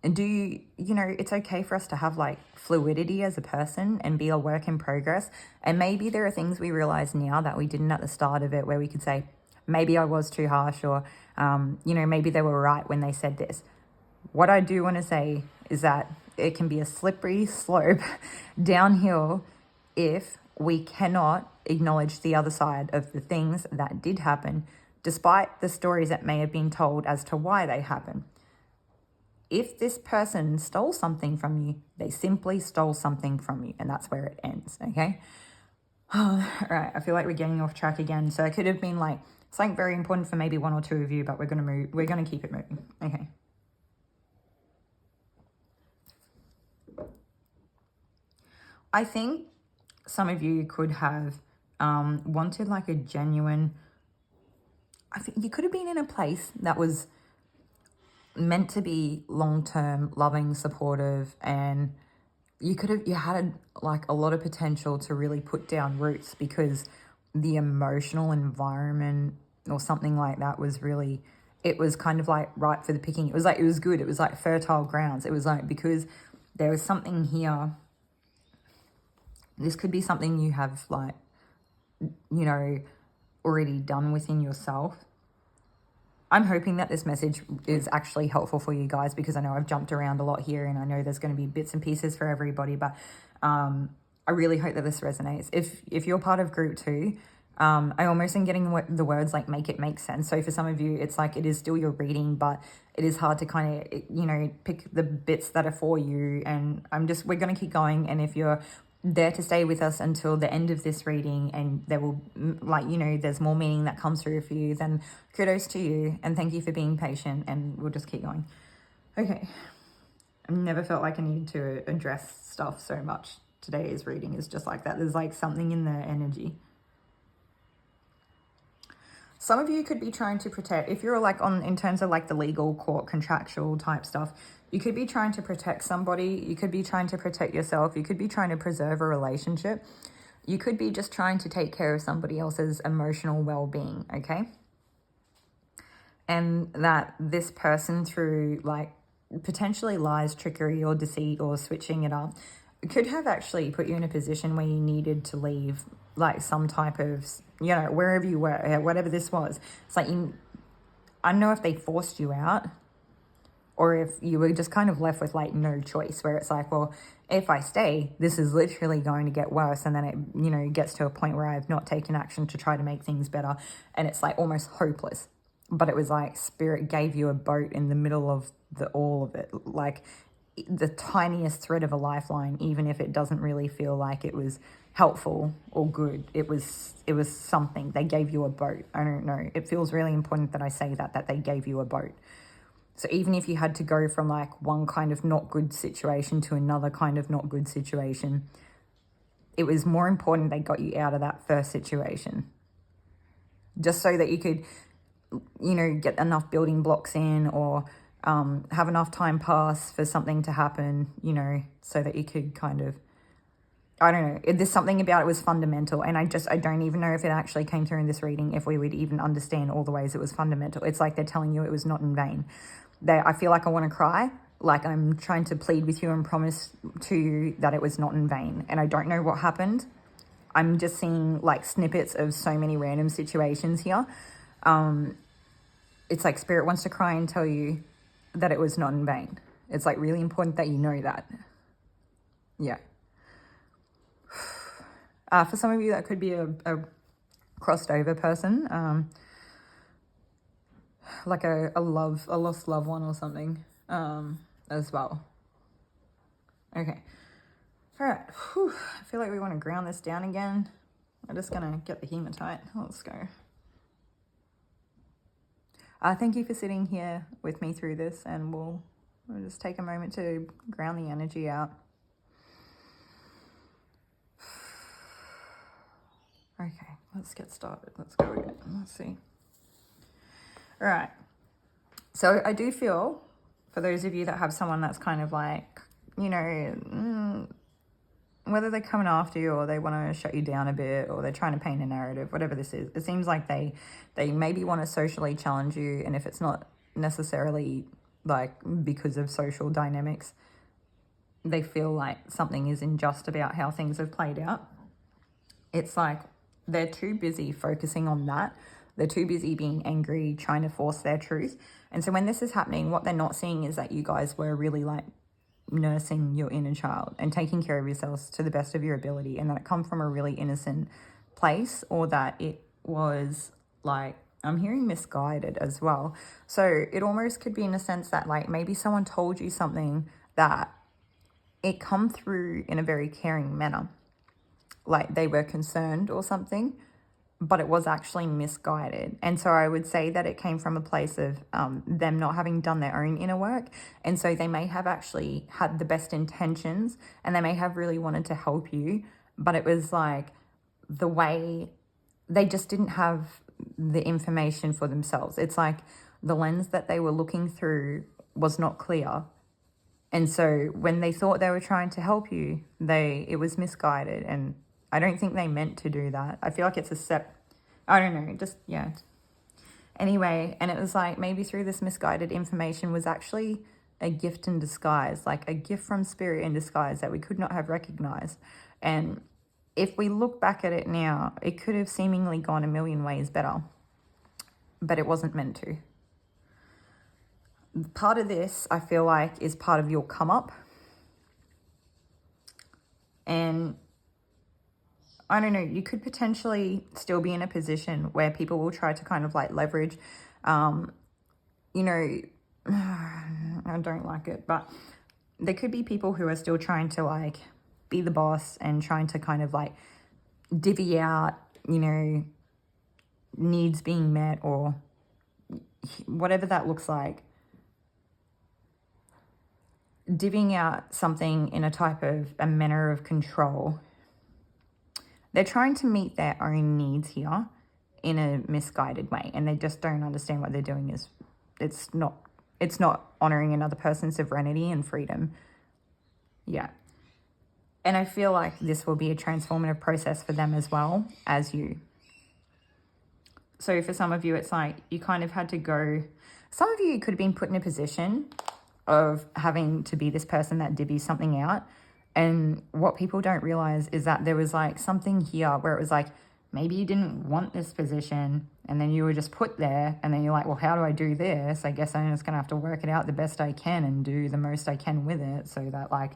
And do you, you know, it's okay for us to have like fluidity as a person and be a work in progress. And maybe there are things we realize now that we didn't at the start of it, where we could say, maybe I was too harsh, or, you know, maybe they were right when they said this. What I do want to say is that it can be a slippery slope downhill if we cannot acknowledge the other side of the things that did happen, despite the stories that may have been told as to why they happened. If this person stole something from you, they simply stole something from you, and that's where it ends, okay? All right, I feel like we're getting off track again. So it could have been like something very important for maybe one or two of you, but we're going to keep it moving, okay? I think some of you could have wanted like a genuine, I think you could have been in a place that was meant to be long-term, loving, supportive, and you had like a lot of potential to really put down roots, because the emotional environment or something like that was really, it was kind of like ripe for the picking. It was like, it was good. It was like fertile grounds. It was like, because there was something here. This could be something you have, like, you know, already done within yourself. I'm hoping that this message is actually helpful for you guys, because I know I've jumped around a lot here, and I know there's going to be bits and pieces for everybody, but I really hope that this resonates. If you're part of group 2, I almost am getting the words like make it make sense. So for some of you, it's like it is still your reading, but it is hard to kind of, you know, pick the bits that are for you. And we're going to keep going. And if you're there to stay with us until the end of this reading, and there will, like, you know, there's more meaning that comes through for you, then kudos to you, and thank you for being patient, and we'll just keep going. Okay. I've never felt like I needed to address stuff so much. Today's reading is just like that. There's like something in the energy. Some of you could be trying to protect, if you're like in terms of like the legal, court, contractual type stuff, you could be trying to protect somebody. You could be trying to protect yourself. You could be trying to preserve a relationship. You could be just trying to take care of somebody else's emotional well-being, okay? And that this person, through like potentially lies, trickery, or deceit, or switching it up, could have actually put you in a position where you needed to leave, like some type of, you know, wherever you were, whatever this was. It's like, I don't know if they forced you out, or if you were just kind of left with like no choice, where it's like, well, if I stay, this is literally going to get worse. And then it, you know, gets to a point where I've not taken action to try to make things better. And it's like almost hopeless. But it was like Spirit gave you a boat in the middle of all of it. Like the tiniest thread of a lifeline, even if it doesn't really feel like it was helpful or good. It was something. They gave you a boat. I don't know. It feels really important that I say that they gave you a boat. So even if you had to go from like one kind of not good situation to another kind of not good situation, it was more important they got you out of that first situation. Just so that you could, you know, get enough building blocks in, or have enough time pass for something to happen, you know, so that you could kind of, I don't know, there's something about it was fundamental. And I don't even know if it actually came through in this reading, if we would even understand all the ways it was fundamental. It's like they're telling you it was not in vain. I feel like I want to cry, like I'm trying to plead with you and promise to you that it was not in vain. And I don't know what happened. I'm just seeing like snippets of so many random situations here. It's like Spirit wants to cry and tell you that it was not in vain. It's like really important that you know that. Yeah. For some of you, that could be a crossed over person, like a lost loved one or something, as well. Okay. All right. Whew. I feel like we want to ground this down again. I'm just gonna get the hematite. Let's go. Thank you for sitting here with me through this, and we'll just take a moment to ground the energy out. Okay, let's get started. Let's go again. Let's see. All right. So I do feel, for those of you that have someone that's kind of like, you know, whether they're coming after you or they want to shut you down a bit or they're trying to paint a narrative, whatever this is, it seems like they maybe want to socially challenge you. And if it's not necessarily like because of social dynamics, they feel like something is unjust about how things have played out. It's like they're too busy focusing on that. They're too busy being angry, trying to force their truth. And so when this is happening, what they're not seeing is that you guys were really like nursing your inner child and taking care of yourselves to the best of your ability, and that it come from a really innocent place, or that it was like, I'm hearing misguided as well. So it almost could be in a sense that like maybe someone told you something that it come through in a very caring manner, like they were concerned or something, but it was actually misguided. And so I would say that it came from a place of them not having done their own inner work. And so they may have actually had the best intentions and they may have really wanted to help you, but it was like the way they just didn't have the information for themselves. It's like the lens that they were looking through was not clear. And so when they thought they were trying to help you, it was misguided. And I don't think they meant to do that. I feel like it's I don't know, just, yeah. Anyway, and it was like maybe through this misguided information was actually a gift in disguise, like a gift from spirit in disguise that we could not have recognized. And if we look back at it now, it could have seemingly gone a million ways better, but it wasn't meant to. Part of this, I feel like, is part of your come up. And I don't know, you could potentially still be in a position where people will try to kind of like leverage, you know, I don't like it, but there could be people who are still trying to like be the boss and trying to kind of like divvy out, you know, needs being met or whatever that looks like. Divvying out something in a type of a manner of control. They're trying to meet their own needs here in a misguided way, and they just don't understand what they're doing is it's not honoring another person's sovereignty and freedom. Yeah. And I feel like this will be a transformative process for them as well as you. So for some of you, it's like you kind of had to go, some of you could have been put in a position of having to be this person that divvies something out. And what people don't realize is that there was like something here where it was like, maybe you didn't want this position and then you were just put there and then you're like, well, how do I do this? I guess I'm just going to have to work it out the best I can and do the most I can with it so that like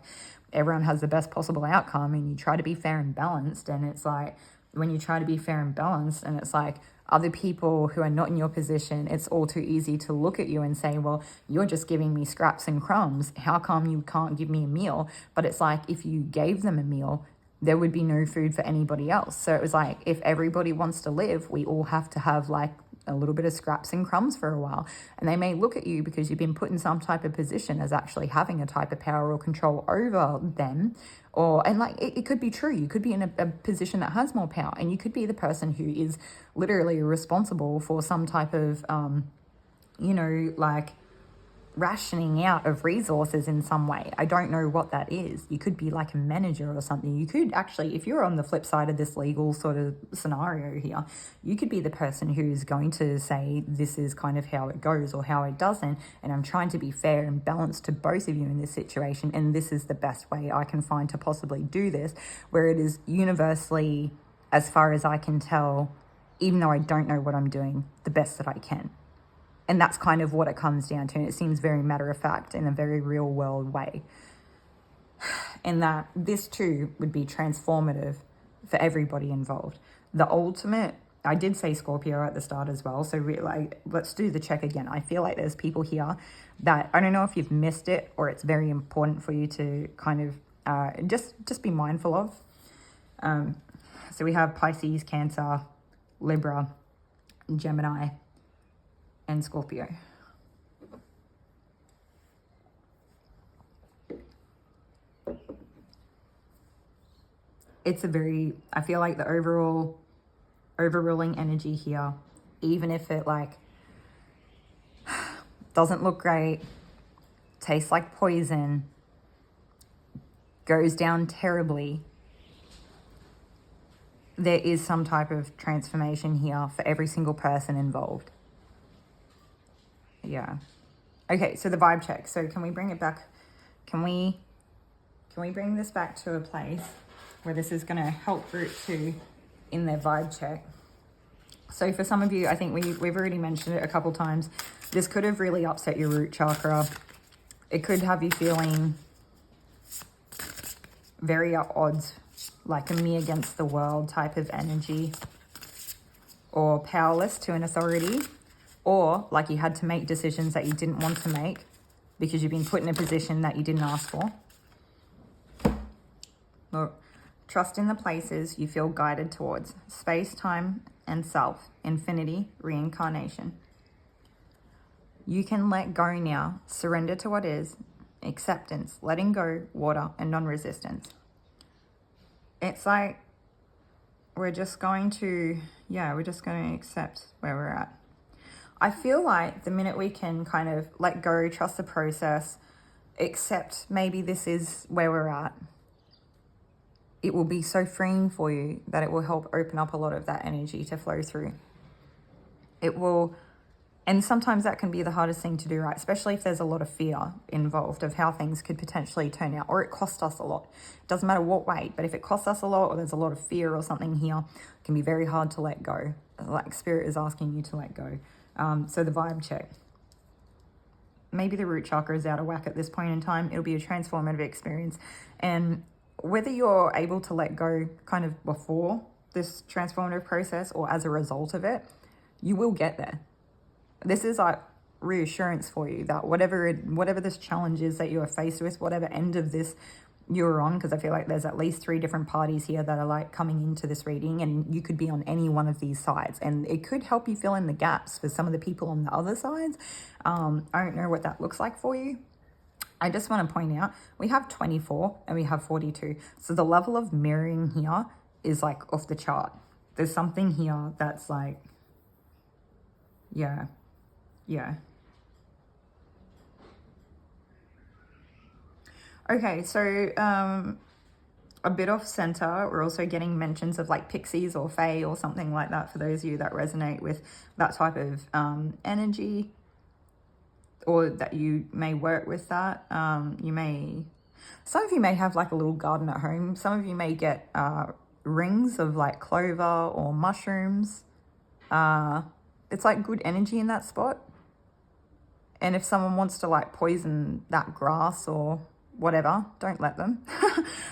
everyone has the best possible outcome, and you try to be fair and balanced. And it's like, when you try to be fair and balanced and it's like other people who are not in your position, it's all too easy to look at you and say, well, you're just giving me scraps and crumbs. How come you can't give me a meal? But it's like, if you gave them a meal, there would be no food for anybody else. So it was like, if everybody wants to live, we all have to have like a little bit of scraps and crumbs for a while. And they may look at you because you've been put in some type of position as actually having a type of power or control over them. And like, it could be true. You could be in a position that has more power, and you could be the person who is literally responsible for some type of, you know, like rationing out of resources in some way. I don't know what that is. You could be like a manager or something. You could actually, if you're on the flip side of this legal sort of scenario here, you could be the person who's going to say, this is kind of how it goes or how it doesn't. And I'm trying to be fair and balanced to both of you in this situation. And this is the best way I can find to possibly do this, where it is universally, as far as I can tell, even though I don't know what I'm doing, the best that I can. And that's kind of what it comes down to. And it seems very matter of fact in a very real world way. And that this too would be transformative for everybody involved. The ultimate, I did say Scorpio at the start as well. So let's do the check again. I feel like there's people here that, I don't know if you've missed it or it's very important for you to kind of just be mindful of. So we have Pisces, Cancer, Libra, Gemini, and Scorpio. It's a very, I feel like the overruling energy here, even if it like doesn't look great, tastes like poison, goes down terribly, there is some type of transformation here for every single person involved. Yeah. Okay, so the vibe check. So can we bring it back? Can we bring this back to a place where this is going to help group 2 in their vibe check? So for some of you, I think we've already mentioned it a couple times. This could have really upset your root chakra. It could have you feeling very at odds, like a me against the world type of energy, or powerless to an authority, or like you had to make decisions that you didn't want to make because you've been put in a position that you didn't ask for. Or trust in the places you feel guided towards: space, time, and self, infinity, reincarnation. You can let go now, surrender to what is, acceptance, letting go, water, and non-resistance. It's like we're just going to accept where we're at. I feel like the minute we can kind of let go, trust the process, accept maybe this is where we're at, it will be so freeing for you that it will help open up a lot of that energy to flow through. It will, and sometimes that can be the hardest thing to do, right? Especially if there's a lot of fear involved of how things could potentially turn out, or it costs us a lot. It doesn't matter what way, but if it costs us a lot, or there's a lot of fear or something here, it can be very hard to let go. Like spirit is asking you to let go. So the vibe check. Maybe the root chakra is out of whack at this point in time. It'll be a transformative experience. And whether you're able to let go kind of before this transformative process or as a result of it, you will get there. This is like reassurance for you that whatever this challenge is that you are faced with, whatever end of this you're on, because I feel like there's at least 3 different parties here that are like coming into this reading, and you could be on any one of these sides, and it could help you fill in the gaps for some of the people on the other sides. I don't know what that looks like for you. I just want to point out we have 24 and we have 42. So the level of mirroring here is like off the chart. There's something here that's like, yeah. Okay, so a bit off center, we're also getting mentions of like pixies or fae or something like that for those of you that resonate with that type of energy, or that you may work with that. Some of you may have like a little garden at home. Some of you may get rings of like clover or mushrooms. It's like good energy in that spot. And if someone wants to like poison that grass or whatever, don't let them.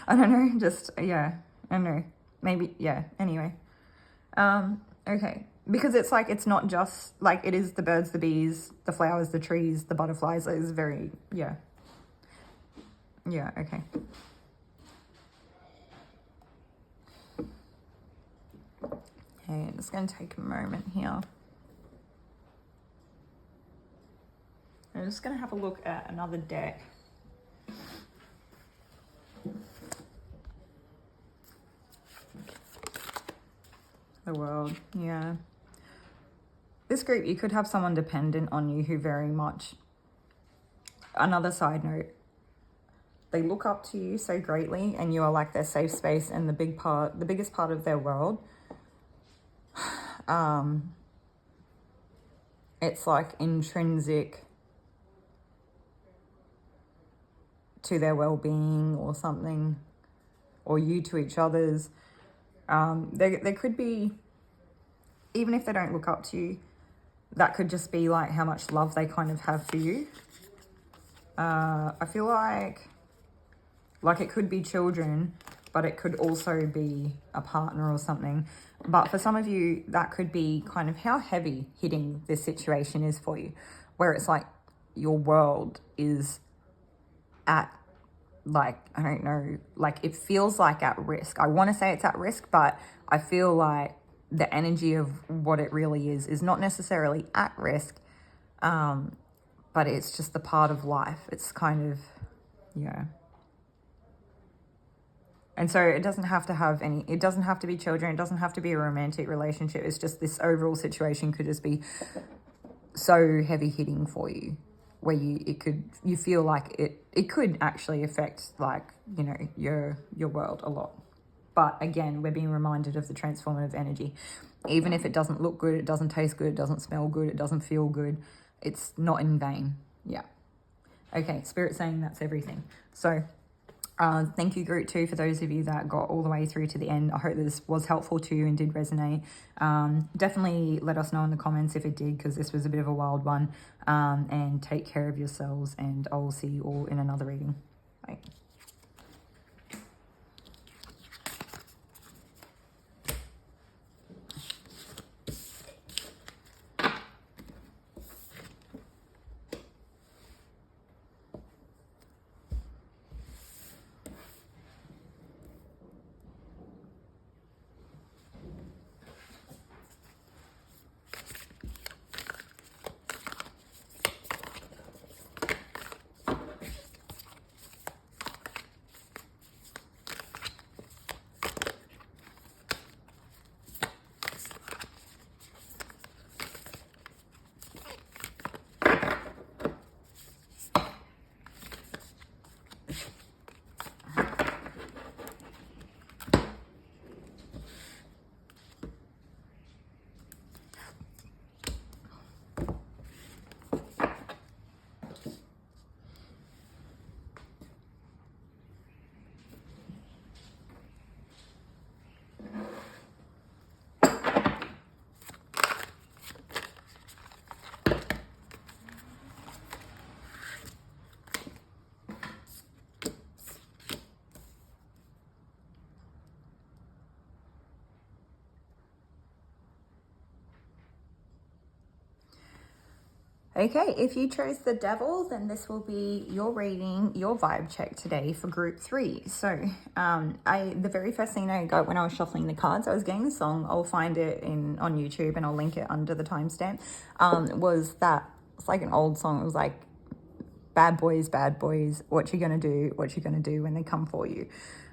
I don't know, just, yeah, I don't know. Maybe, yeah, anyway. Okay, because it's like, it's not just, like, it is the birds, the bees, the flowers, the trees, the butterflies. It's very, yeah. Yeah, okay. Okay, I'm just going to take a moment here. I'm just going to have a look at another deck. The world, yeah. This group, you could have someone dependent on you who very much, another side note, they look up to you so greatly and you are like their safe space and the biggest part of their world. It's like intrinsic to their well-being or something, or you to each other's. There could be, even if they don't look up to you, that could just be like how much love they kind of have for you. I feel like it could be children, but it could also be a partner or something. But for some of you, that could be kind of how heavy hitting this situation is for you, where it's like your world is at like, I don't know, like it feels like at risk. I want to say it's at risk, but I feel like the energy of what it really is not necessarily at risk, but it's just the part of life. It's kind of, yeah. And so it doesn't have to have any, it doesn't have to be children, it doesn't have to be a romantic relationship. It's just this overall situation could just be so heavy hitting for you, where you feel like it could actually affect, like, you know, your world a lot. But again, we're being reminded of the transformative energy. Even if it doesn't look good, it doesn't taste good, it doesn't smell good, it doesn't feel good, it's not in vain. Yeah. Okay, Spirit saying that's everything. So thank you, group 2, for those of you that got all the way through to the end. I hope this was helpful to you and did resonate. Definitely let us know in the comments if it did, because this was a bit of a wild one. And take care of yourselves, and I will see you all in another reading. Bye. Okay, if you chose the Devil, then this will be your reading, your vibe check today for group 3. So the very first thing I got when I was shuffling the cards, I was getting the song, I'll find it on YouTube and I'll link it under the timestamp, was that, it's like an old song. It was like, bad boys, what you gonna do when they come for you.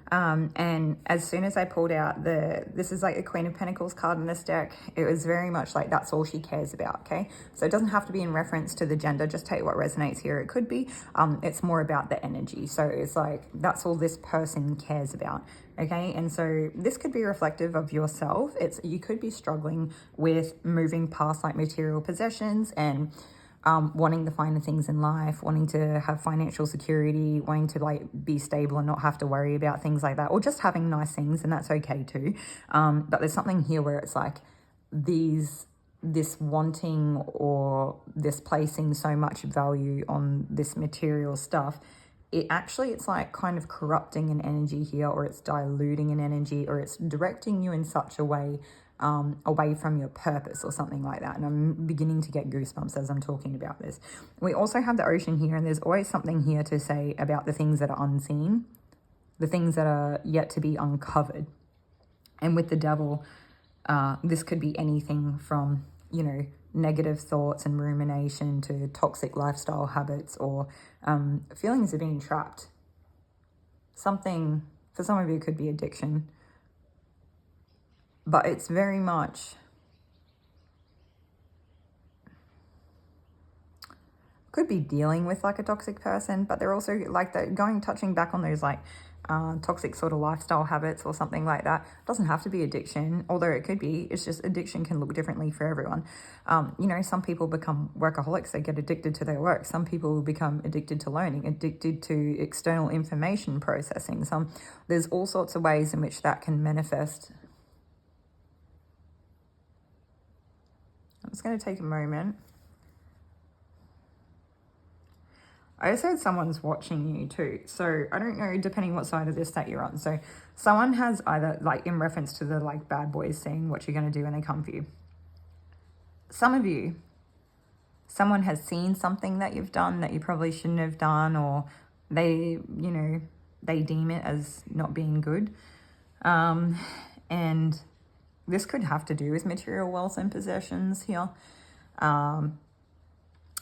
And as soon as I pulled out this is like a Queen of Pentacles card in this deck, it was very much like that's all she cares about, okay? So it doesn't have to be in reference to the gender, just take what resonates here. It could be, it's more about the energy. So it's like, that's all this person cares about, okay? And so this could be reflective of yourself. You could be struggling with moving past like material possessions and wanting the finer things in life, wanting to have financial security, wanting to like be stable and not have to worry about things like that, or just having nice things, and that's okay too. But there's something here where it's like this wanting or this placing so much value on this material stuff, it's like kind of corrupting an energy here, or it's diluting an energy, or it's directing you in such a way away from your purpose or something like that. And I'm beginning to get goosebumps as I'm talking about this. We also have the Ocean here, and there's always something here to say about the things that are unseen, the things that are yet to be uncovered. And with the Devil, this could be anything from, you know, negative thoughts and rumination to toxic lifestyle habits, or feelings of being trapped. Something, for some of you, it could be addiction. But it's very much, could be dealing with like a toxic person, but they're also like touching back on those like toxic sort of lifestyle habits or something like that. It doesn't have to be addiction, although it could be. It's just addiction can look differently for everyone. You know, some people become workaholics, they get addicted to their work. Some people become addicted to learning, addicted to external information processing. There's all sorts of ways in which that can manifest. I'm just going to take a moment. I also heard someone's watching you too. So I don't know, depending what side of this that you're on. So someone has either, like in reference to the like bad boys saying what you're going to do when they come for you. Some of you, someone has seen something that you've done that you probably shouldn't have done, or they, you know, they deem it as not being good. And this could have to do with material wealth and possessions here.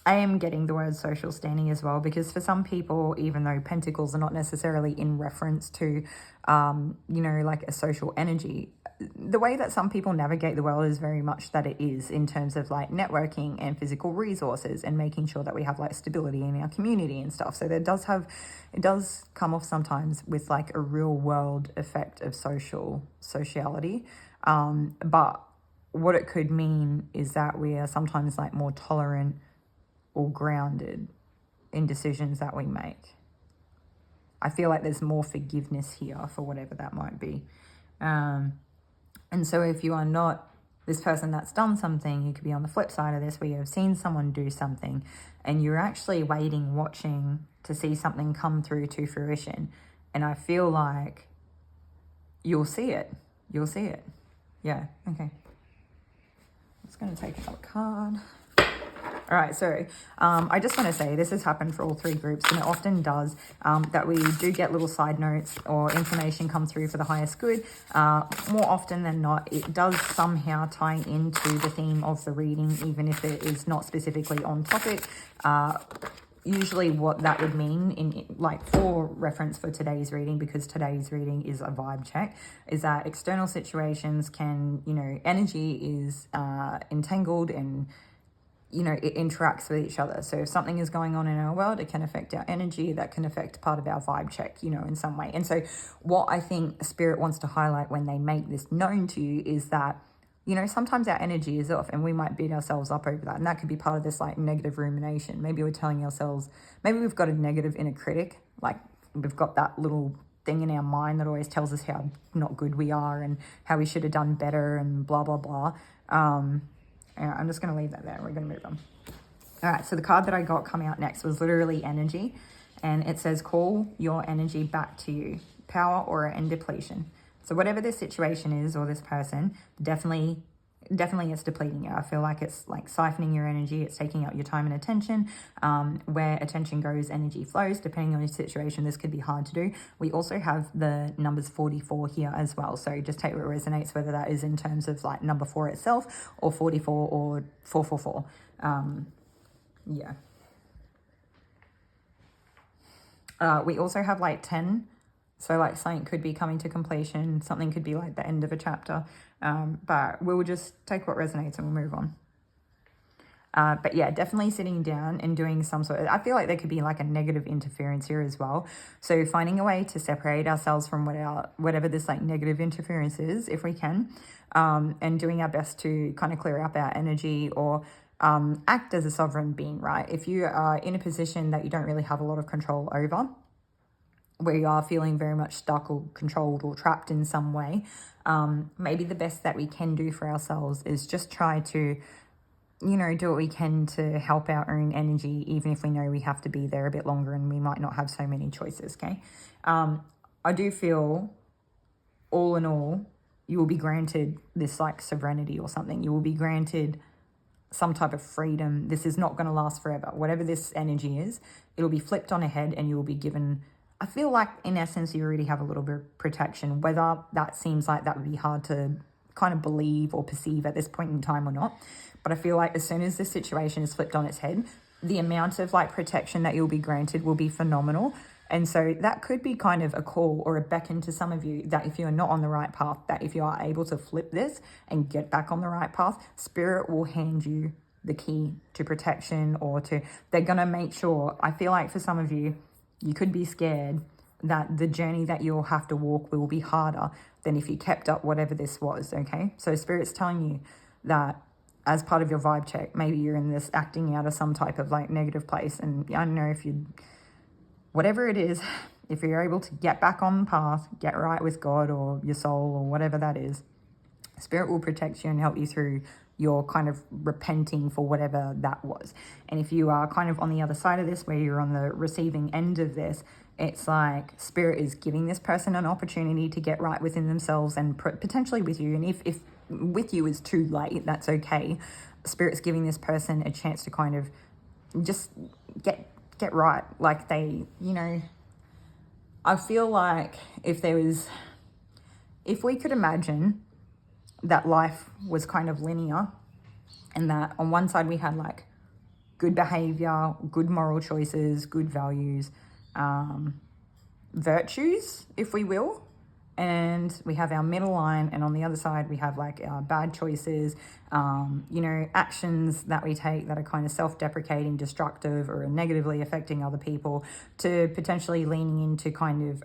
I am getting the word social standing as well, because for some people, even though pentacles are not necessarily in reference to, like a social energy, the way that some people navigate the world is very much that it is in terms of like networking and physical resources and making sure that we have like stability in our community and stuff. So it does come off sometimes with like a real world effect of sociality. But what it could mean is that we are sometimes like more tolerant or grounded in decisions that we make. I feel like there's more forgiveness here for whatever that might be. And so if you are not this person that's done something, you could be on the flip side of this, where you have seen someone do something and you're actually waiting, watching to see something come through to fruition. And I feel like you'll see it. You'll see it. Yeah, okay. I'm just going to take out a card. All right, so I just want to say this has happened for all three groups, and it often does, that we do get little side notes or information come through for the highest good. More often than not, it does somehow tie into the theme of the reading, even if it is not specifically on topic. Usually what that would mean in like for reference for today's reading, because today's reading is a vibe check, is that external situations can, energy is entangled and it interacts with each other. So if something is going on in our world, it can affect our energy. That can affect part of our vibe check, in some way. And so what I think Spirit wants to highlight when they make this known to you is that, sometimes our energy is off and we might beat ourselves up over that. And that could be part of this like negative rumination. Maybe we're telling ourselves, maybe we've got a negative inner critic. Like we've got that little thing in our mind that always tells us how not good we are and how we should have done better and blah, blah, blah. I'm just going to leave that there. We're going to move on. All right, so the card that I got come out next was literally energy. And it says, call your energy back to you. Power, aura, and depletion. So whatever this situation is or this person, definitely it's depleting you. I feel like it's like siphoning your energy. It's taking out your time and attention. Where attention goes, energy flows. Depending on your situation, this could be hard to do. We also have the numbers 44 here as well. So just take what resonates, whether that is in terms of like number 4 itself or 44 or 444. Yeah. We also have like 10. So like something could be coming to completion. Something could be like the end of a chapter. But we'll just take what resonates and we'll move on. But yeah, definitely sitting down and doing some sort of, I feel like there could be like a negative interference here as well. So finding a way to separate ourselves from whatever this like negative interference is, if we can, and doing our best to kind of clear up our energy or act as a sovereign being, right? If you are in a position that you don't really have a lot of control over, where you are feeling very much stuck or controlled or trapped in some way, maybe the best that we can do for ourselves is just try to, do what we can to help our own energy, even if we know we have to be there a bit longer and we might not have so many choices, okay? I do feel, all in all, you will be granted this like sovereignty or something. You will be granted some type of freedom. This is not going to last forever. Whatever this energy is, it'll be flipped on a head and you will be given, I feel like in essence, you already have a little bit of protection. Whether that seems like that would be hard to kind of believe or perceive at this point in time or not. But I feel like as soon as this situation is flipped on its head, the amount of like protection that you'll be granted will be phenomenal. And so that could be kind of a call or a beckon to some of you that if you're not on the right path, that if you are able to flip this and get back on the right path, Spirit will hand you the key to protection they're going to make sure. I feel like for some of you, you could be scared that the journey that you'll have to walk will be harder than if you kept up whatever this was, okay? So Spirit's telling you that as part of your vibe check, maybe you're in this acting out of some type of like negative place. And I don't know if whatever it is, if you're able to get back on the path, get right with God or your soul or whatever that is, Spirit will protect you and help you through your kind of repenting for whatever that was. And if you are kind of on the other side of this, where you're on the receiving end of this, it's like Spirit is giving this person an opportunity to get right within themselves and potentially with you. And if with you is too late, that's okay. Spirit's giving this person a chance to kind of just get right. Like they, I feel like if we could imagine that life was kind of linear, and that on one side we had like good behavior, good moral choices, good values, virtues, if we will, and we have our middle line, and on the other side we have like our bad choices, actions that we take that are kind of self-deprecating, destructive, or negatively affecting other people, to potentially leaning into kind of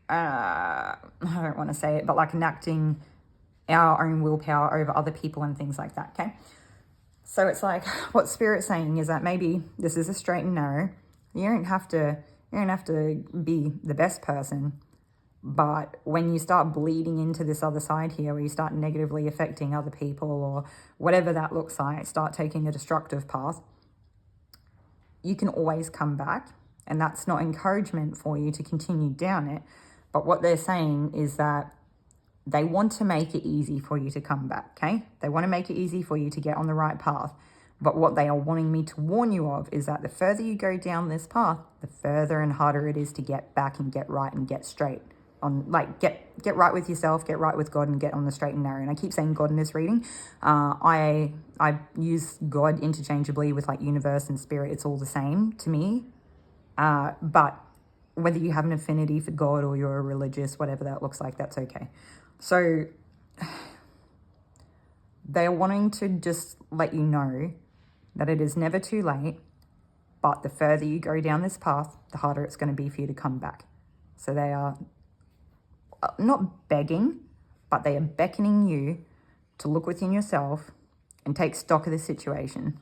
I don't want to say it, but like enacting our own willpower over other people and things like that. Okay, so it's like what Spirit's saying is that maybe this is a straight and narrow. You don't have to be the best person. But when you start bleeding into this other side here, where you start negatively affecting other people, or whatever that looks like, start taking a destructive path, you can always come back. And that's not encouragement for you to continue down it. But what they're saying is that they want to make it easy for you to come back, okay? They want to make it easy for you to get on the right path. But what they are wanting me to warn you of is that the further you go down this path, the further and harder it is to get back and get right and get straight. Get right with yourself, get right with God, and get on the straight and narrow. And I keep saying God in this reading. I use God interchangeably with like universe and spirit. It's all the same to me. But whether you have an affinity for God or you're a religious, whatever that looks like, that's okay. So they are wanting to just let you know that it is never too late, but the further you go down this path, the harder it's going to be for you to come back. So they are not begging, but they are beckoning you to look within yourself and take stock of the situation.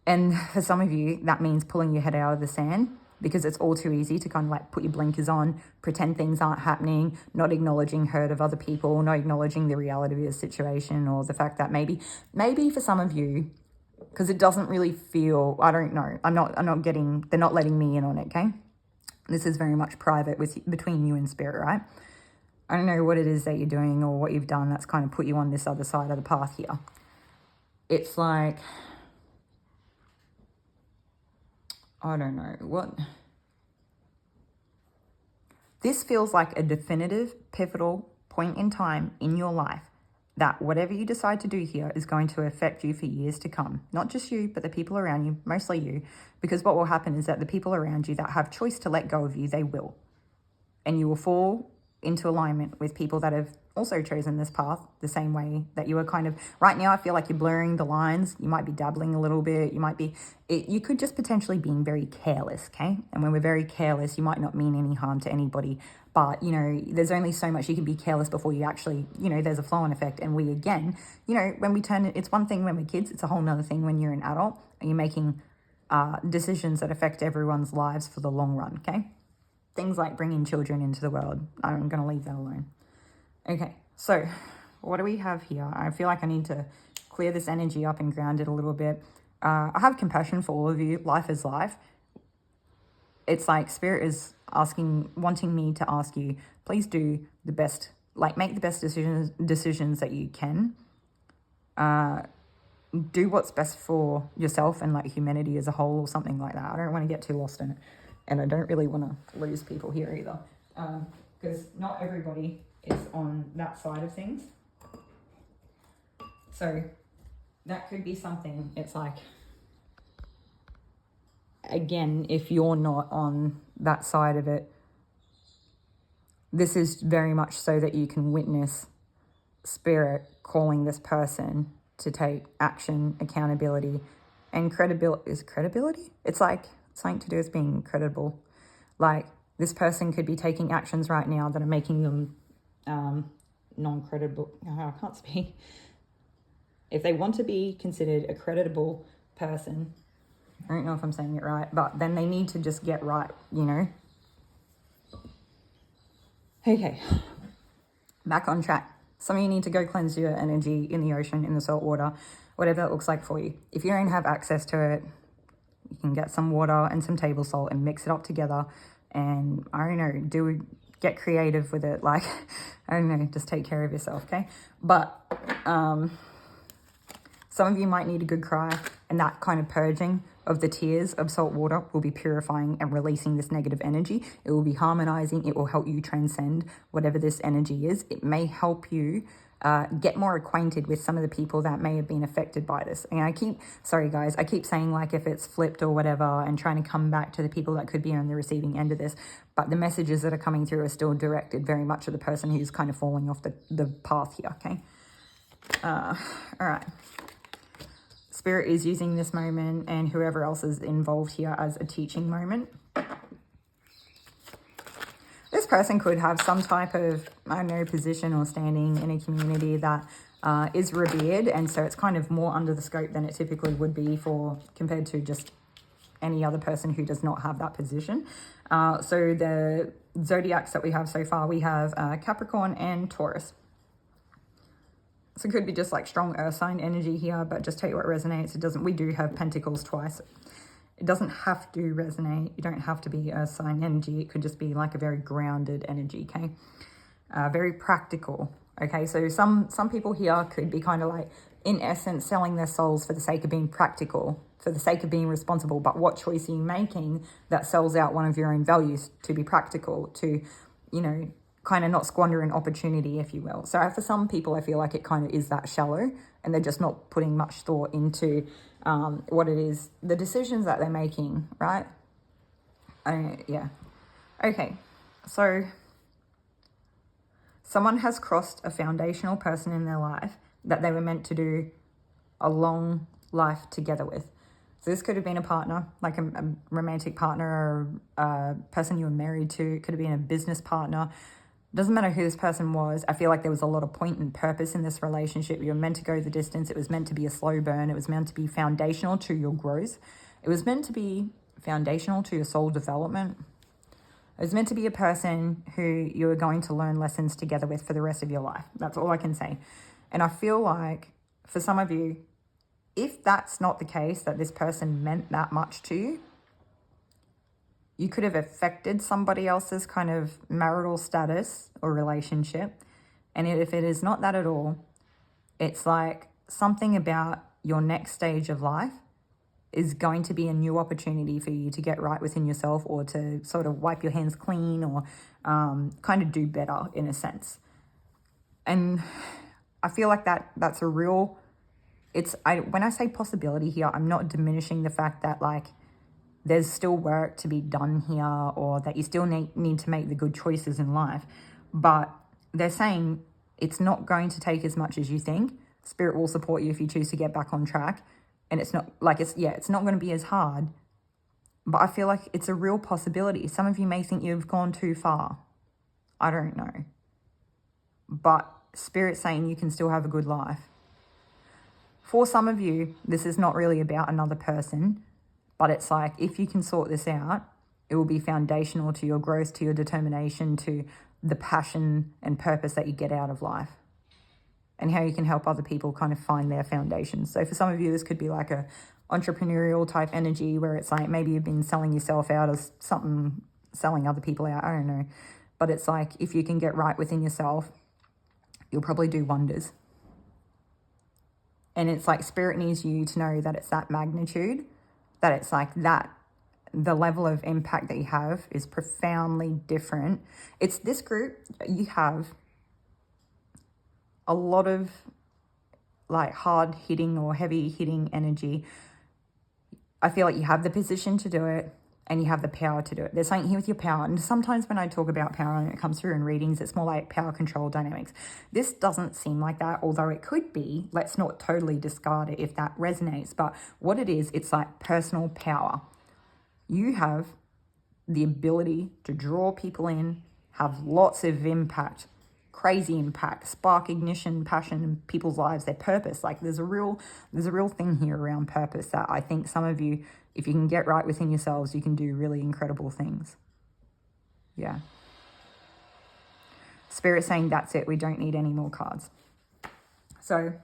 And for some of you, that means pulling your head out of the sand, because it's all too easy to kind of like put your blinkers on, pretend things aren't happening, not acknowledging hurt of other people, not acknowledging the reality of the situation, or the fact that maybe for some of you, because it doesn't really feel, I don't know, they're not letting me in on it, okay? This is very much private between you and Spirit, right? I don't know what it is that you're doing or what you've done that's kind of put you on this other side of the path here. It's like, I don't know what. This feels like a definitive, pivotal point in time in your life that whatever you decide to do here is going to affect you for years to come. Not just you, but the people around you, mostly you. Because what will happen is that the people around you that have choice to let go of you, they will. And you will fall into alignment with people that have also chosen this path the same way that you are kind of, right now I feel like you're blurring the lines. You might be dabbling a little bit. You could just potentially being very careless, okay? And when we're very careless, you might not mean any harm to anybody, but, there's only so much you can be careless before you actually, there's a flow-on effect. And we, again, when we turn it, it's one thing when we're kids, it's a whole nother thing when you're an adult and you're making decisions that affect everyone's lives for the long run, okay? Things like bringing children into the world. I'm going to leave that alone. Okay, so what do we have here? I feel like I need to clear this energy up and ground it a little bit. I have compassion for all of you. Life is life. It's like Spirit is wanting me to ask you, please do the best, make the best decisions that you can. Do what's best for yourself and humanity as a whole, or something like that. I don't want to get too lost in it. And I don't really want to lose people here either. Because not everybody is on that side of things. So that could be something. It's like, again, if you're not on that side of it, this is very much so that you can witness Spirit calling this person to take action, accountability, and credibility. Is credibility? It's like something to do with being credible. Like, this person could be taking actions right now that are making them non-credible. I can't speak. If they want to be considered a creditable person, I don't know if I'm saying it right, but then they need to just get right, Okay, back on track. Some of you need to go cleanse your energy in the ocean, in the salt water, whatever that looks like for you. If you don't have access to it, you can get some water and some table salt and mix it up together. And I don't know, get creative with it. I don't know, just take care of yourself, okay? But some of you might need a good cry, and that kind of purging of the tears of salt water will be purifying and releasing this negative energy. It will be harmonizing. It will help you transcend whatever this energy is. It may help you get more acquainted with some of the people that may have been affected by this. And I keep saying like if it's flipped or whatever and trying to come back to the people that could be on the receiving end of this, but the messages that are coming through are still directed very much to the person who's kind of falling off the path here, okay? All right. Spirit is using this moment and whoever else is involved here as a teaching moment. This person could have some type of, I don't know, position or standing in a community that is revered. And so it's kind of more under the scope than it typically would be compared to just any other person who does not have that position. So the zodiacs that we have so far, we have Capricorn and Taurus. So it could be just like strong earth sign energy here, but just tell you what resonates. It doesn't, we do have Pentacles twice. It doesn't have to resonate. You don't have to be earth sign energy. It could just be like a very grounded energy, okay? Very practical, okay? So some people here could be kind of like, in essence, selling their souls for the sake of being practical, for the sake of being responsible. But what choice are you making that sells out one of your own values to be practical, to, you know, kind of not squander an opportunity, if you will. So for some people, I feel like it kind of is that shallow and they're just not putting much thought into what it is, the decisions that they're making, right? Yeah. Okay. So someone has crossed a foundational person in their life that they were meant to do a long life together with. So this could have been a partner, like a romantic partner, or a person you were married to. It could have been a business partner. Doesn't matter who this person was. I feel like there was a lot of point and purpose in this relationship. You were meant to go the distance. It was meant to be a slow burn. It was meant to be foundational to your growth. It was meant to be foundational to your soul development. It was meant to be a person who you were going to learn lessons together with for the rest of your life. That's all I can say. And I feel like for some of you, if that's not the case, that this person meant that much to you, you could have affected somebody else's kind of marital status or relationship. And if it is not that at all, it's like something about your next stage of life is going to be a new opportunity for you to get right within yourself, or to sort of wipe your hands clean, or kind of do better in a sense. And I feel like that's a real, when I say possibility here, I'm not diminishing the fact that like, there's still work to be done here, or that you still need to make the good choices in life. But they're saying it's not going to take as much as you think. Spirit will support you if you choose to get back on track. And it's not like, it's not going to be as hard. But I feel like it's a real possibility. Some of you may think you've gone too far. I don't know. But Spirit's saying you can still have a good life. For some of you, this is not really about another person. But it's like, if you can sort this out, it will be foundational to your growth, to your determination, to the passion and purpose that you get out of life, and how you can help other people kind of find their foundations. So for some of you, this could be like a entrepreneurial type energy where it's like, maybe you've been selling yourself out as something, selling other people out, I don't know. But it's like, if you can get right within yourself, you'll probably do wonders. And it's like, Spirit needs you to know that it's that magnitude, that it's like that, the level of impact that you have is profoundly different. It's this group, you have a lot of like hard hitting or heavy hitting energy. I feel like you have the position to do it and you have the power to do it. There's something here with your power. And sometimes when I talk about power and it comes through in readings, it's more like power control dynamics. This doesn't seem like that, although it could be. Let's not totally discard it if that resonates. But what it is, it's like personal power. You have the ability to draw people in, have lots of impact, crazy impact, spark ignition, passion in people's lives, their purpose. Like there's a real thing here around purpose that I think some of you, if you can get right within yourselves, you can do really incredible things. Yeah. Spirit saying that's it. We don't need any more cards. So,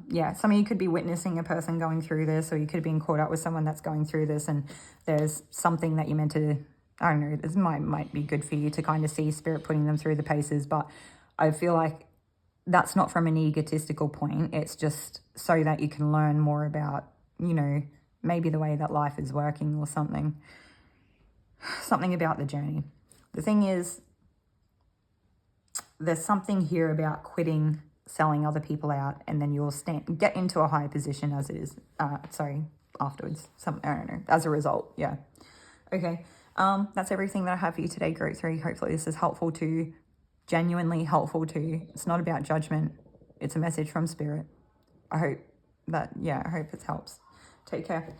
yeah, some of you could be witnessing a person going through this, or you could have been caught up with someone that's going through this, and there's something that you're meant to, I don't know, this might be good for you to kind of see Spirit putting them through the paces, but I feel like that's not from an egotistical point. It's just so that you can learn more about, you know, maybe the way that life is working or something. Something about the journey. The thing is, there's something here about quitting, selling other people out, and then you'll get into a higher position as it is. Afterwards. I don't know. As a result, yeah. Okay. That's everything that I have for you today, Group 3. Hopefully this is helpful to you, genuinely helpful to you. It's not about judgment. It's a message from Spirit. I hope it helps. Take care.